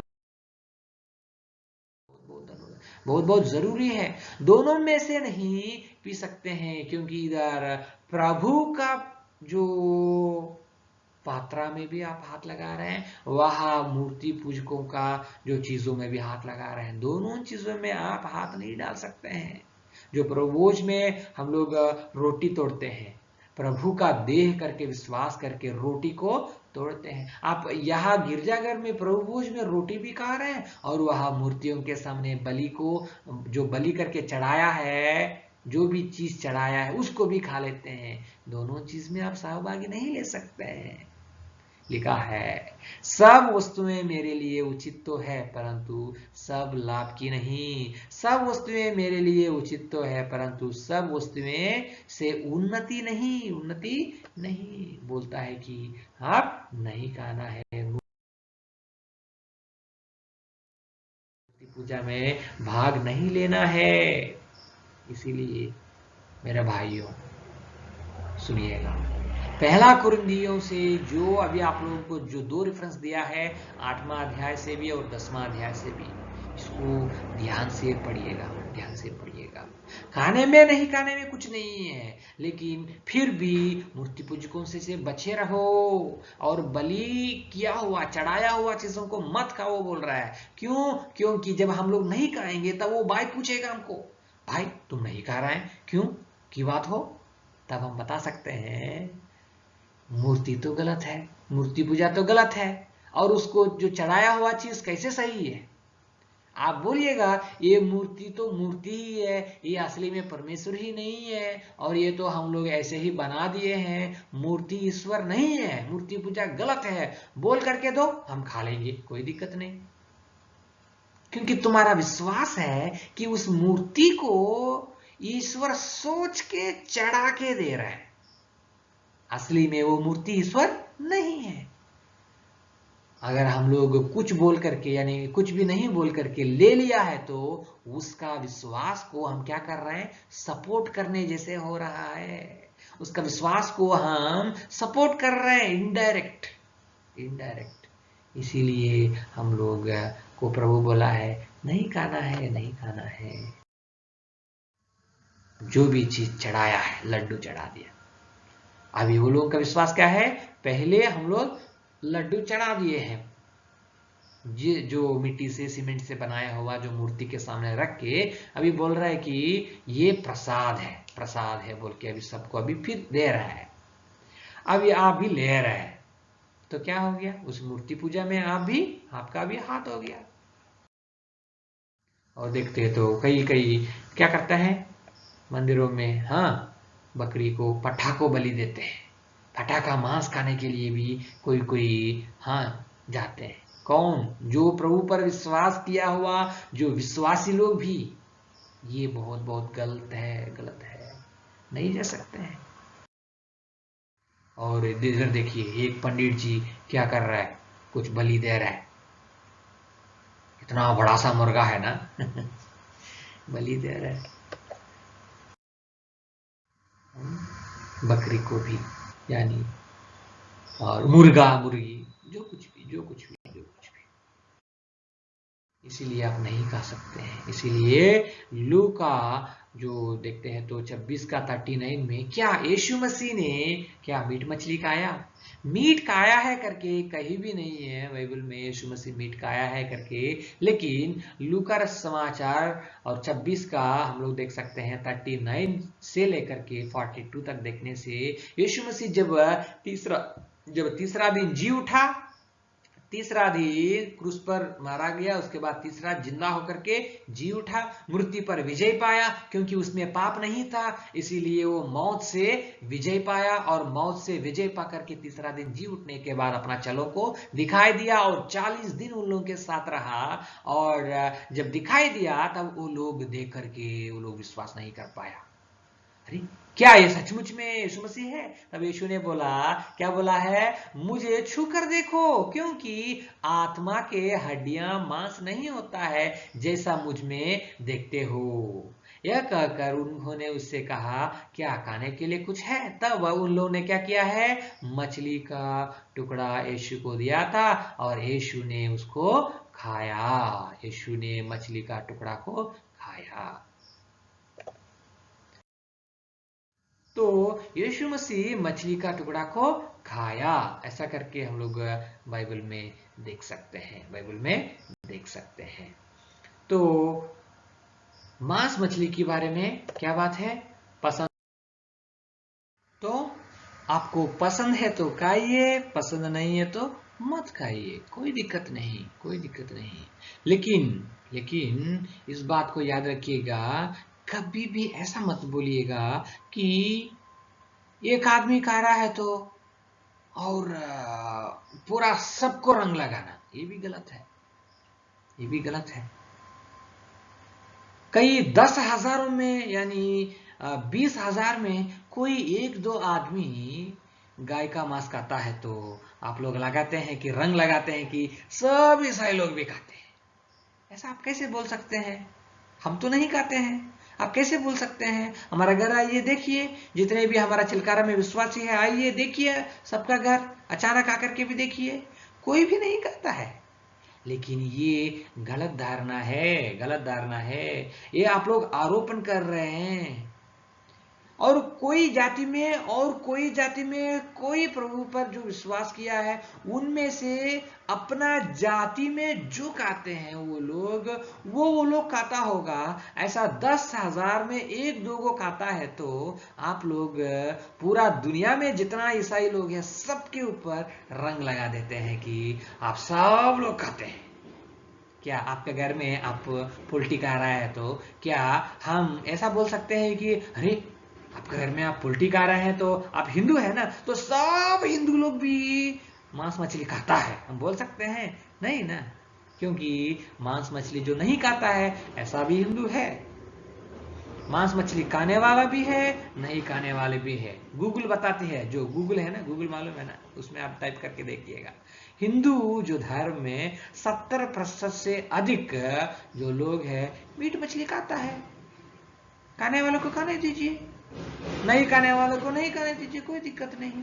बहुत बहुत जरूरी है। दोनों में से नहीं पी सकते हैं, क्योंकि इधर प्रभु का जो पात्रा में भी आप हाथ लगा रहे हैं, वहां मूर्ति पूजकों का जो चीजों में भी हाथ लगा रहे हैं। दोनों चीजों में आप हाथ नहीं डाल सकते हैं। जो प्रभुभोज में हम लोग रोटी तोड़ते हैं, प्रभु का देह करके विश्वास करके रोटी को तोड़ते हैं। आप यहाँ गिरजाघर में प्रभुभोज में रोटी भी खा रहे हैं और वहां मूर्तियों के सामने बलि को, जो बलि करके चढ़ाया है, जो भी चीज चढ़ाया है उसको भी खा लेते हैं। दोनों चीज में आप सहभागी नहीं ले सकते हैं। लिखा है, सब वस्तुएं मेरे लिए उचित तो है, परंतु सब लाभ की नहीं। सब वस्तुएं मेरे लिए उचित तो है, परंतु सब वस्तुएं से उन्नति नहीं, उन्नति नहीं। बोलता है कि आप नहीं खाना है, मूर्ति पूजा में भाग नहीं लेना है। इसीलिए मेरे भाइयों सुनिएगा, पहला कुरिन्थियों से जो अभी आप लोगों को जो दो रेफरेंस दिया है, 8वां अध्याय से भी और 10वां अध्याय से भी, इसको ध्यान से पढ़िएगा, ध्यान से पढ़िएगा। खाने में नहीं, खाने में कुछ नहीं है, लेकिन फिर भी मूर्ति पूजकों से बचे रहो और बलि किया हुआ, चढ़ाया हुआ चीजों को मत खाओ बोल रहा है। क्यों? क्योंकि जब हम लोग नहीं खाएंगे तब वो भाई पूछेगा हमको, भाई तुम नहीं खा रहे हैं क्यों की बात हो, तब हम बता सकते हैं मूर्ति तो गलत है, मूर्ति पूजा तो गलत है, और उसको जो चढ़ाया हुआ चीज कैसे सही है। आप बोलिएगा ये मूर्ति तो मूर्ति ही है, ये असली में परमेश्वर ही नहीं है, और ये तो हम लोग ऐसे ही बना दिए हैं, मूर्ति ईश्वर नहीं है, मूर्ति पूजा गलत है, बोल करके दो, हम खा लेंगे, कोई दिक्कत नहीं। क्योंकि तुम्हारा विश्वास है कि उस मूर्ति को ईश्वर सोच के चढ़ा के दे रहा है, असली में वो मूर्ति ईश्वर नहीं है। अगर हम लोग कुछ बोल करके, यानी कुछ भी नहीं बोल करके ले लिया है, तो उसका विश्वास को हम क्या कर रहे हैं, सपोर्ट करने जैसे हो रहा है। उसका विश्वास को हम सपोर्ट कर रहे हैं, इनडायरेक्ट, इनडायरेक्ट। इसीलिए हम लोग को प्रभु बोला है नहीं खाना है, नहीं खाना है। जो भी चीज चढ़ाया है, लड्डू चढ़ा दिया। अभी वो लोगों का विश्वास क्या है, पहले हम लोग लड्डू चढ़ा दिए हैं, ये जो मिट्टी से सीमेंट से बनाया हुआ जो मूर्ति के सामने रख के अभी बोल रहा है कि ये प्रसाद है, प्रसाद है बोल के अभी सबको अभी फिर दे रहा है। अभी आप भी ले रहे हैं, तो क्या हो गया, उस मूर्ति पूजा में आप भी, आपका भी हाथ हो गया। और देखते हैं तो कई कई क्या करता है मंदिरों में, हाँ, बकरी को, पट्ठा को बलि देते हैं। पट्ठा का मांस खाने के लिए भी कोई कोई हाँ जाते हैं। कौन? जो प्रभु पर विश्वास किया हुआ जो विश्वासी लोग भी। ये बहुत बहुत गलत है, गलत है, नहीं जा सकते हैं। और इधर देखिए एक पंडित जी क्या कर रहा है, कुछ बलि दे रहा है, इतना बड़ा सा मुर्गा है ना बलि दे रहा है बकरी को भी, यानी और मुर्गा मुर्गी जो कुछ भी, जो कुछ भी, जो कुछ भी, इसीलिए आप नहीं खा सकते हैं। इसीलिए लूका जो देखते हैं तो 26 का 39 में, क्या यीशु मसीह ने क्या मीट मछली खाया? मीट खाया है करके कहीं भी नहीं है बाइबल में यीशु मसीह मीट खाया है करके। लेकिन लूका समाचार और 26 का हम लोग देख सकते हैं 39 से लेकर के 42 तक देखने से, यीशु मसीह जब तीसरा दिन जी उठा, तीसरा दिन क्रूस पर मारा गया, उसके बाद तीसरा जिंदा होकर के जी उठा, मृत्यु पर विजय पाया, क्योंकि उसमें पाप नहीं था, इसीलिए वो मौत से विजय पाया, और मौत से विजय पाकर के तीसरा दिन जी उठने के बाद अपना चलों को दिखाई दिया, और 40 दिन उन लोगों के साथ रहा। और जब दिखाई दिया तब वो लोग देख करके वो लोग विश्वास नहीं कर पाया, अरे क्या ये सचमुच में यीशु मसीह है? तब यीशु ने बोला, क्या बोला है, मुझे छू कर देखो, क्योंकि आत्मा के हड्डियां मांस नहीं होता है जैसा मुझ में देखते हो। यह कहकर उन्होंने उससे कहा, क्या खाने के लिए कुछ है? तब उन लोगों ने क्या किया है, मछली का टुकड़ा यीशु को दिया था और यीशु ने उसको खाया। यीशु ने मछली का टुकड़ा को खाया। तो यीशु मसीह मछली का टुकड़ा को खाया, ऐसा करके हम लोग बाइबल में देख सकते हैं, बाइबल में देख सकते हैं। तो मांस मछली के बारे में क्या बात है, पसंद तो आपको पसंद है तो खाइए, पसंद नहीं है तो मत खाइए, कोई दिक्कत नहीं, कोई दिक्कत नहीं। लेकिन इस बात को याद रखिएगा, कभी भी ऐसा मत बोलिएगा कि एक आदमी खा रहा है तो और पूरा सबको रंग लगाना, ये भी गलत है, ये भी गलत है। कई 10,000 में यानी 20,000 में कोई एक दो आदमी गाय का मांस खाता है तो आप लोग लगाते हैं कि रंग लगाते हैं कि सब ईसाई लोग भी खाते हैं। ऐसा आप कैसे बोल सकते हैं? हम तो नहीं खाते हैं, आप कैसे बोल सकते हैं? हमारा घर आइए देखिए, जितने भी हमारा चिलकारा में विश्वासी है आइए देखिए, सबका घर अचानक आकर के भी देखिए, कोई भी नहीं खाता है। लेकिन ये गलत धारणा है, गलत धारणा है, ये आप लोग आरोपण कर रहे हैं। और कोई जाति में कोई प्रभु पर जो विश्वास किया है उनमें से अपना जाति में जो खाते हैं वो लोग खाता होगा। ऐसा 10,000 में एक दो को खाता है तो आप लोग पूरा दुनिया में जितना ईसाई लोग हैं सबके ऊपर रंग लगा देते हैं कि आप सब लोग खाते हैं। क्या आपके घर में आप पोल्ट्री खा रहा है तो क्या हम ऐसा बोल सकते हैं कि अरे आपके घर में आप पोल्ट्री खा रहे हैं तो आप हिंदू है ना, तो सब हिंदू लोग भी मांस मछली खाता है, हम बोल सकते हैं? नहीं ना, क्योंकि मांस मछली जो नहीं खाता है ऐसा भी हिंदू है, मांस मछली खाने वाला भी है, नहीं खाने वाले भी है। गूगल बताती है, जो गूगल है ना, गूगल मालूम है ना, उसमें आप टाइप करके देखिएगा। हिंदू जो धर्म में 70% से अधिक जो लोग हैं मीट मछली खाता है। खाने वालों को खाने दीजिए, नहीं खाने वालों को नहीं खाने दीजिए, कोई दिक्कत नहीं।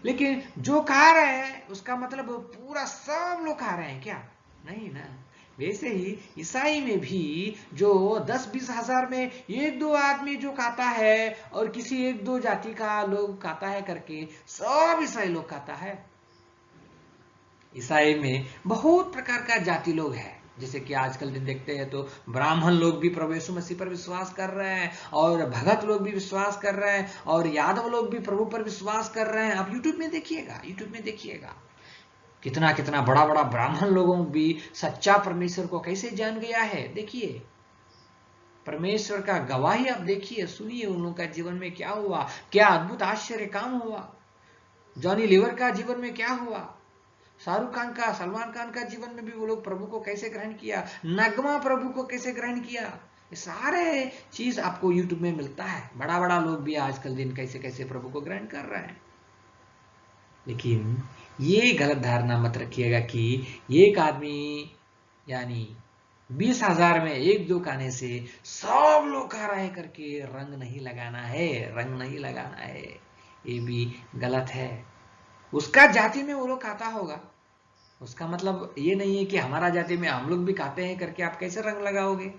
लेकिन जो खा रहे हैं उसका मतलब पूरा सब लोग खा रहे हैं क्या? नहीं ना। वैसे ही ईसाई में भी जो 10-20 हजार में एक दो आदमी जो खाता है और किसी एक दो जाति का लोग खाता है करके सब ईसाई लोग खाता है। ईसाई में बहुत प्रकार का जाति लोग हैं, जैसे कि आजकल दिन देखते हैं तो ब्राह्मण लोग भी प्रभु यीशु मसीह पर विश्वास कर रहे हैं और भगत लोग भी विश्वास कर रहे हैं और यादव लोग भी प्रभु पर विश्वास कर रहे हैं। आप यूट्यूब में देखिएगा, कितना कितना बड़ा बड़ा ब्राह्मण लोगों भी सच्चा परमेश्वर को कैसे जान गया है। देखिए परमेश्वर का गवाही आप देखिए, सुनिए उन लोगों का जीवन में क्या हुआ, क्या अद्भुत आश्चर्य काम हुआ। जॉनी लीवर का जीवन में क्या हुआ, शाहरुख खान का, सलमान खान का जीवन में भी वो लोग प्रभु को कैसे ग्रहण किया, नगमा प्रभु को कैसे ग्रहण किया, ये सारे चीज आपको यूट्यूब में मिलता है। बड़ा बड़ा लोग भी आजकल दिन कैसे कैसे प्रभु को ग्रहण कर रहे हैं। लेकिन ये गलत धारणा मत रखिएगा कि एक आदमी यानी 20,000 में एक दो खाने से सब लोग खा रहे करके रंग नहीं लगाना है, रंग नहीं लगाना है, ये भी गलत है। उसका जाति में वो लोग खाता होगा, उसका मतलब ये नहीं है कि हमारा जाति में हम लोग भी खाते हैं करके आप कैसे रंग लगाओगे,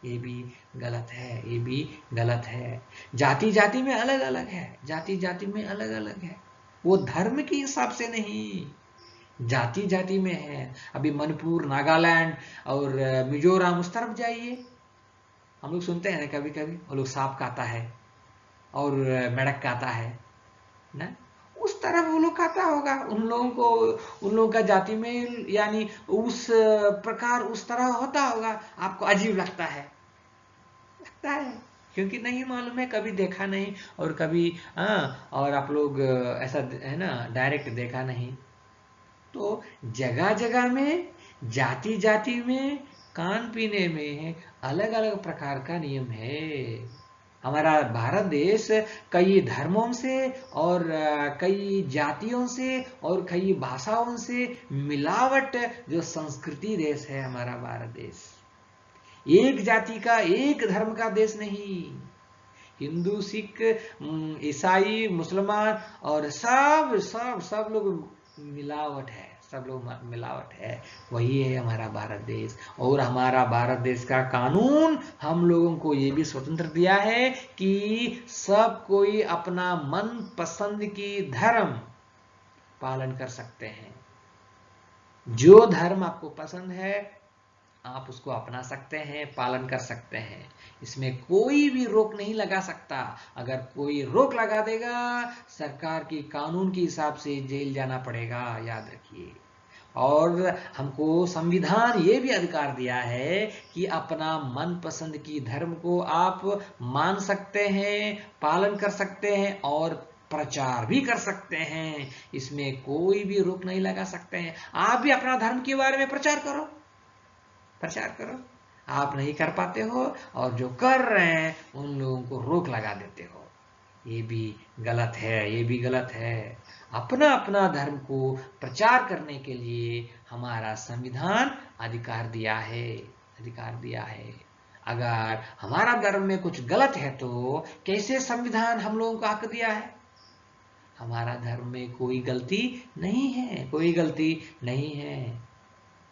ये भी गलत है, ये भी गलत है। जाति जाति में अलग अलग है, जाति जाति में अलग अलग है, वो धर्म के हिसाब से नहीं, जाति जाति में है। अभी मणिपुर, नागालैंड और मिजोरम उस तरफ जाइए, हम लोग सुनते हैं ना कभी कभी वो लोग सांप खाता है और मेढक खाता है ना, उस तरफ वो लोग खाता होगा। उन लोगों को, उन लोगों का जाति में यानी उस प्रकार उस तरह होता होगा, आपको अजीब लगता है क्योंकि नहीं मालूम है, कभी देखा नहीं और कभी और आप लोग ऐसा है ना डायरेक्ट देखा नहीं। तो जगह जगह में, जाति जाति में, खान पीने में अलग अलग प्रकार का नियम है। हमारा भारत देश कई धर्मों से और कई जातियों से और कई भाषाओं से मिलावट जो संस्कृति देश है हमारा भारत देश। एक जाति का, एक धर्म का देश नहीं। हिंदू, सिख, ईसाई, मुसलमान और सब सब सब लोग मिलावट है, सब लोग मिलावट है। वही है हमारा भारत देश। और हमारा भारत देश का कानून हम लोगों को ये भी स्वतंत्र दिया है कि सब कोई अपना मन पसंद की धर्म पालन कर सकते हैं। जो धर्म आपको पसंद है आप उसको अपना सकते हैं, पालन कर सकते हैं। इसमें कोई भी रोक नहीं लगा सकता। अगर कोई रोक लगा देगा, सरकार की कानून के हिसाब से जेल जाना पड़ेगा, याद रखिए। और हमको संविधान ये भी अधिकार दिया है कि अपना मनपसंद की धर्म को आप मान सकते हैं, पालन कर सकते हैं और प्रचार भी कर सकते हैं। इसमें कोई भी रोक नहीं लगा सकते हैं। आप भी अपना धर्म के बारे में प्रचार करो, प्रचार करो। आप नहीं कर पाते हो और जो कर रहे हैं उन लोगों को रोक लगा देते हो। ये भी गलत है, ये भी गलत है। अपना अपना धर्म को प्रचार करने के लिए हमारा संविधान अधिकार दिया है, अधिकार दिया है। अगर हमारा धर्म में कुछ गलत है तो कैसे संविधान हम लोगों को हक दिया है? हमारा धर्म में कोई गलती नहीं है, कोई गलती नहीं है।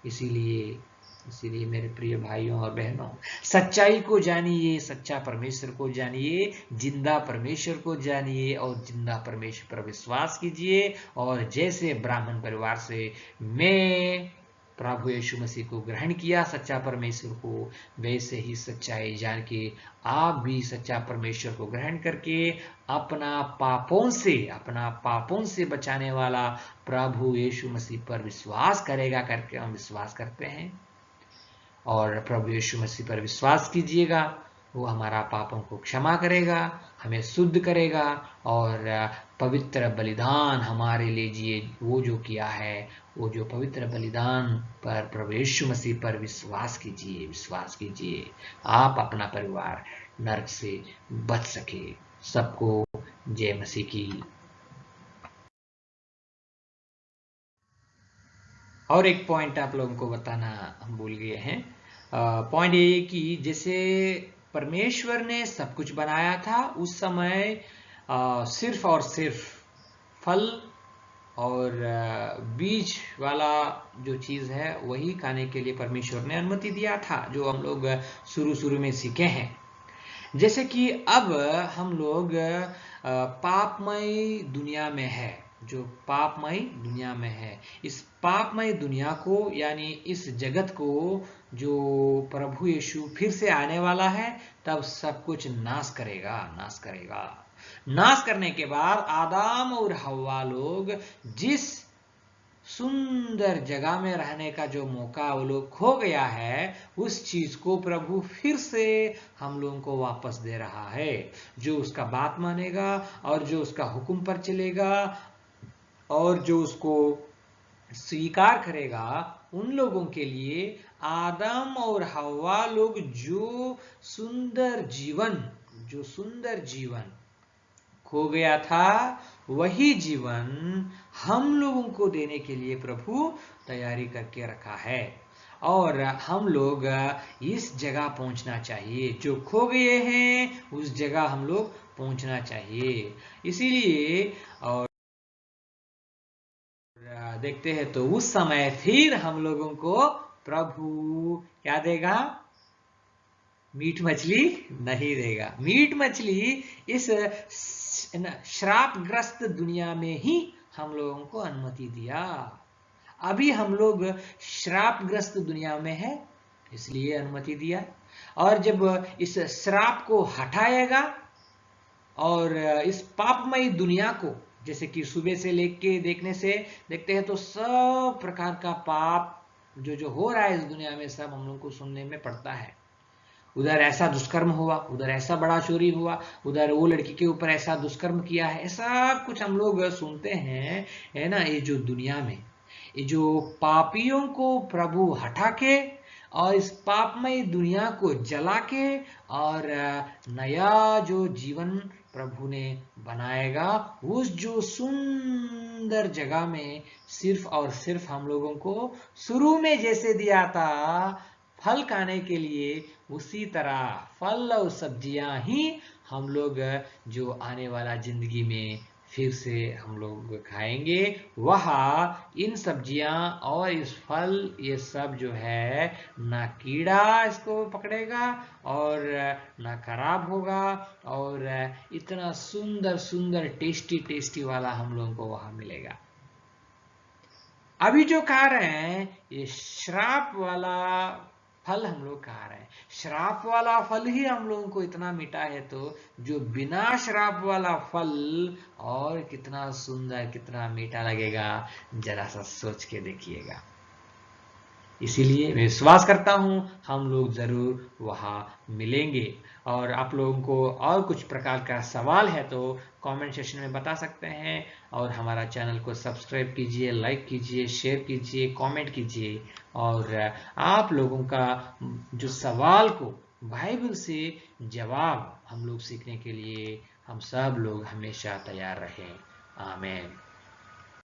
इसीलिए मेरे प्रिय भाइयों और बहनों, सच्चाई को जानिए, सच्चा परमेश्वर को जानिए, जिंदा परमेश्वर को जानिए और जिंदा परमेश्वर पर विश्वास कीजिए। और जैसे ब्राह्मण परिवार से मैं प्रभु यीशु मसीह को ग्रहण किया, सच्चा परमेश्वर को, वैसे ही सच्चाई जान के आप भी सच्चा परमेश्वर को ग्रहण करके अपना पापों से बचाने वाला प्रभु यीशु मसीह पर विश्वास करेगा, करके हम विश्वास करते हैं। और प्रभु यीशु मसीह पर विश्वास कीजिएगा, वो हमारा पापों को क्षमा करेगा, हमें शुद्ध करेगा और पवित्र बलिदान हमारे लिए वो जो किया है, वो जो पवित्र बलिदान पर प्रभु यीशु मसीह पर विश्वास कीजिए, विश्वास कीजिए। आप अपना परिवार नरक से बच सके। सबको जय मसीह की। और एक पॉइंट आप लोगों को बताना हम भूल गए हैं। पॉइंट ये कि जैसे परमेश्वर ने सब कुछ बनाया था, उस समय सिर्फ और सिर्फ फल और बीज वाला जो चीज है वही खाने के लिए परमेश्वर ने अनुमति दिया था, जो हम लोग शुरू में सीखे हैं। जैसे कि अब हम लोग पापमय दुनिया में है, जो पापमय दुनिया में है, इस पापमय दुनिया को यानी इस जगत को जो प्रभु यीशु फिर से आने वाला है, तब सब कुछ नाश करेगा, नाश करेगा। नाश करने के बाद आदम और हव्वा लोग जिस सुंदर जगह में रहने का जो मौका वो लोग खो गया है, उस चीज को प्रभु फिर से हम लोगों को वापस दे रहा है। जो उसका बात मानेगा और जो उसका हुक्म पर चलेगा और जो उसको स्वीकार करेगा, उन लोगों के लिए आदम और हव्वा लोग जो सुंदर जीवन खो गया था, वही जीवन हम लोगों को देने के लिए प्रभु तैयारी करके रखा है। और हम लोग इस जगह पहुंचना चाहिए, जो खो गए हैं उस जगह हम लोग पहुंचना चाहिए। इसीलिए और देखते हैं तो उस समय फिर हम लोगों को प्रभु क्या देगा? मीट मछली नहीं देगा। मीट मछली इस श्रापग्रस्त दुनिया में ही हम लोगों को अनुमति दिया। अभी हम लोग श्रापग्रस्त दुनिया में है, इसलिए अनुमति दिया। और जब इस श्राप को हटाएगा और इस पापमय दुनिया को, जैसे कि सुबह से लेके देखते हैं तो सब प्रकार का पाप जो हो रहा है इस दुनिया में, सब हम लोग को सुनने में पड़ता है। उधर ऐसा दुष्कर्म हुआ, उधर ऐसा बड़ा चोरी हुआ, उधर वो लड़की के ऊपर ऐसा दुष्कर्म किया है, ऐसा कुछ हम लोग सुनते हैं, है ना। ये जो दुनिया में ये जो पापियों को प्रभु हटा के और इस पापमय दुनिया को जला के और नया जो जीवन प्रभु ने बनाएगा, उस जो सुंदर जगह में सिर्फ और सिर्फ हम लोगों को शुरू में जैसे दिया था, फल खाने के लिए उसी तरह फल और सब्जियां ही हम लोग जो आने वाला जिंदगी में फिर से हम लोग खाएंगे, वह इन सब्जियां और इस फल ये सब जो है ना कीड़ा इसको पकड़ेगा और ना खराब होगा और इतना सुंदर सुंदर टेस्टी टेस्टी वाला हम लोगों को वहां मिलेगा। अभी जो खा रहे हैं ये श्राप वाला फल हम लोग खा रहे हैं। श्राप वाला फल ही हम लोगों को इतना मीठा है, तो जो बिना श्राप वाला फल और कितना सुंदर कितना मीठा लगेगा, जरा सा सोच के देखिएगा। इसीलिए मैं विश्वास करता हूं हम लोग जरूर वहां मिलेंगे। और आप लोगों को और कुछ प्रकार का सवाल है तो कमेंट सेक्शन में बता सकते हैं। और हमारा चैनल को सब्सक्राइब कीजिए, लाइक कीजिए, शेयर कीजिए, कमेंट कीजिए। और आप लोगों का जो सवाल को बाइबल से जवाब हम लोग सीखने के लिए हम सब लोग हमेशा तैयार रहें। आमीन।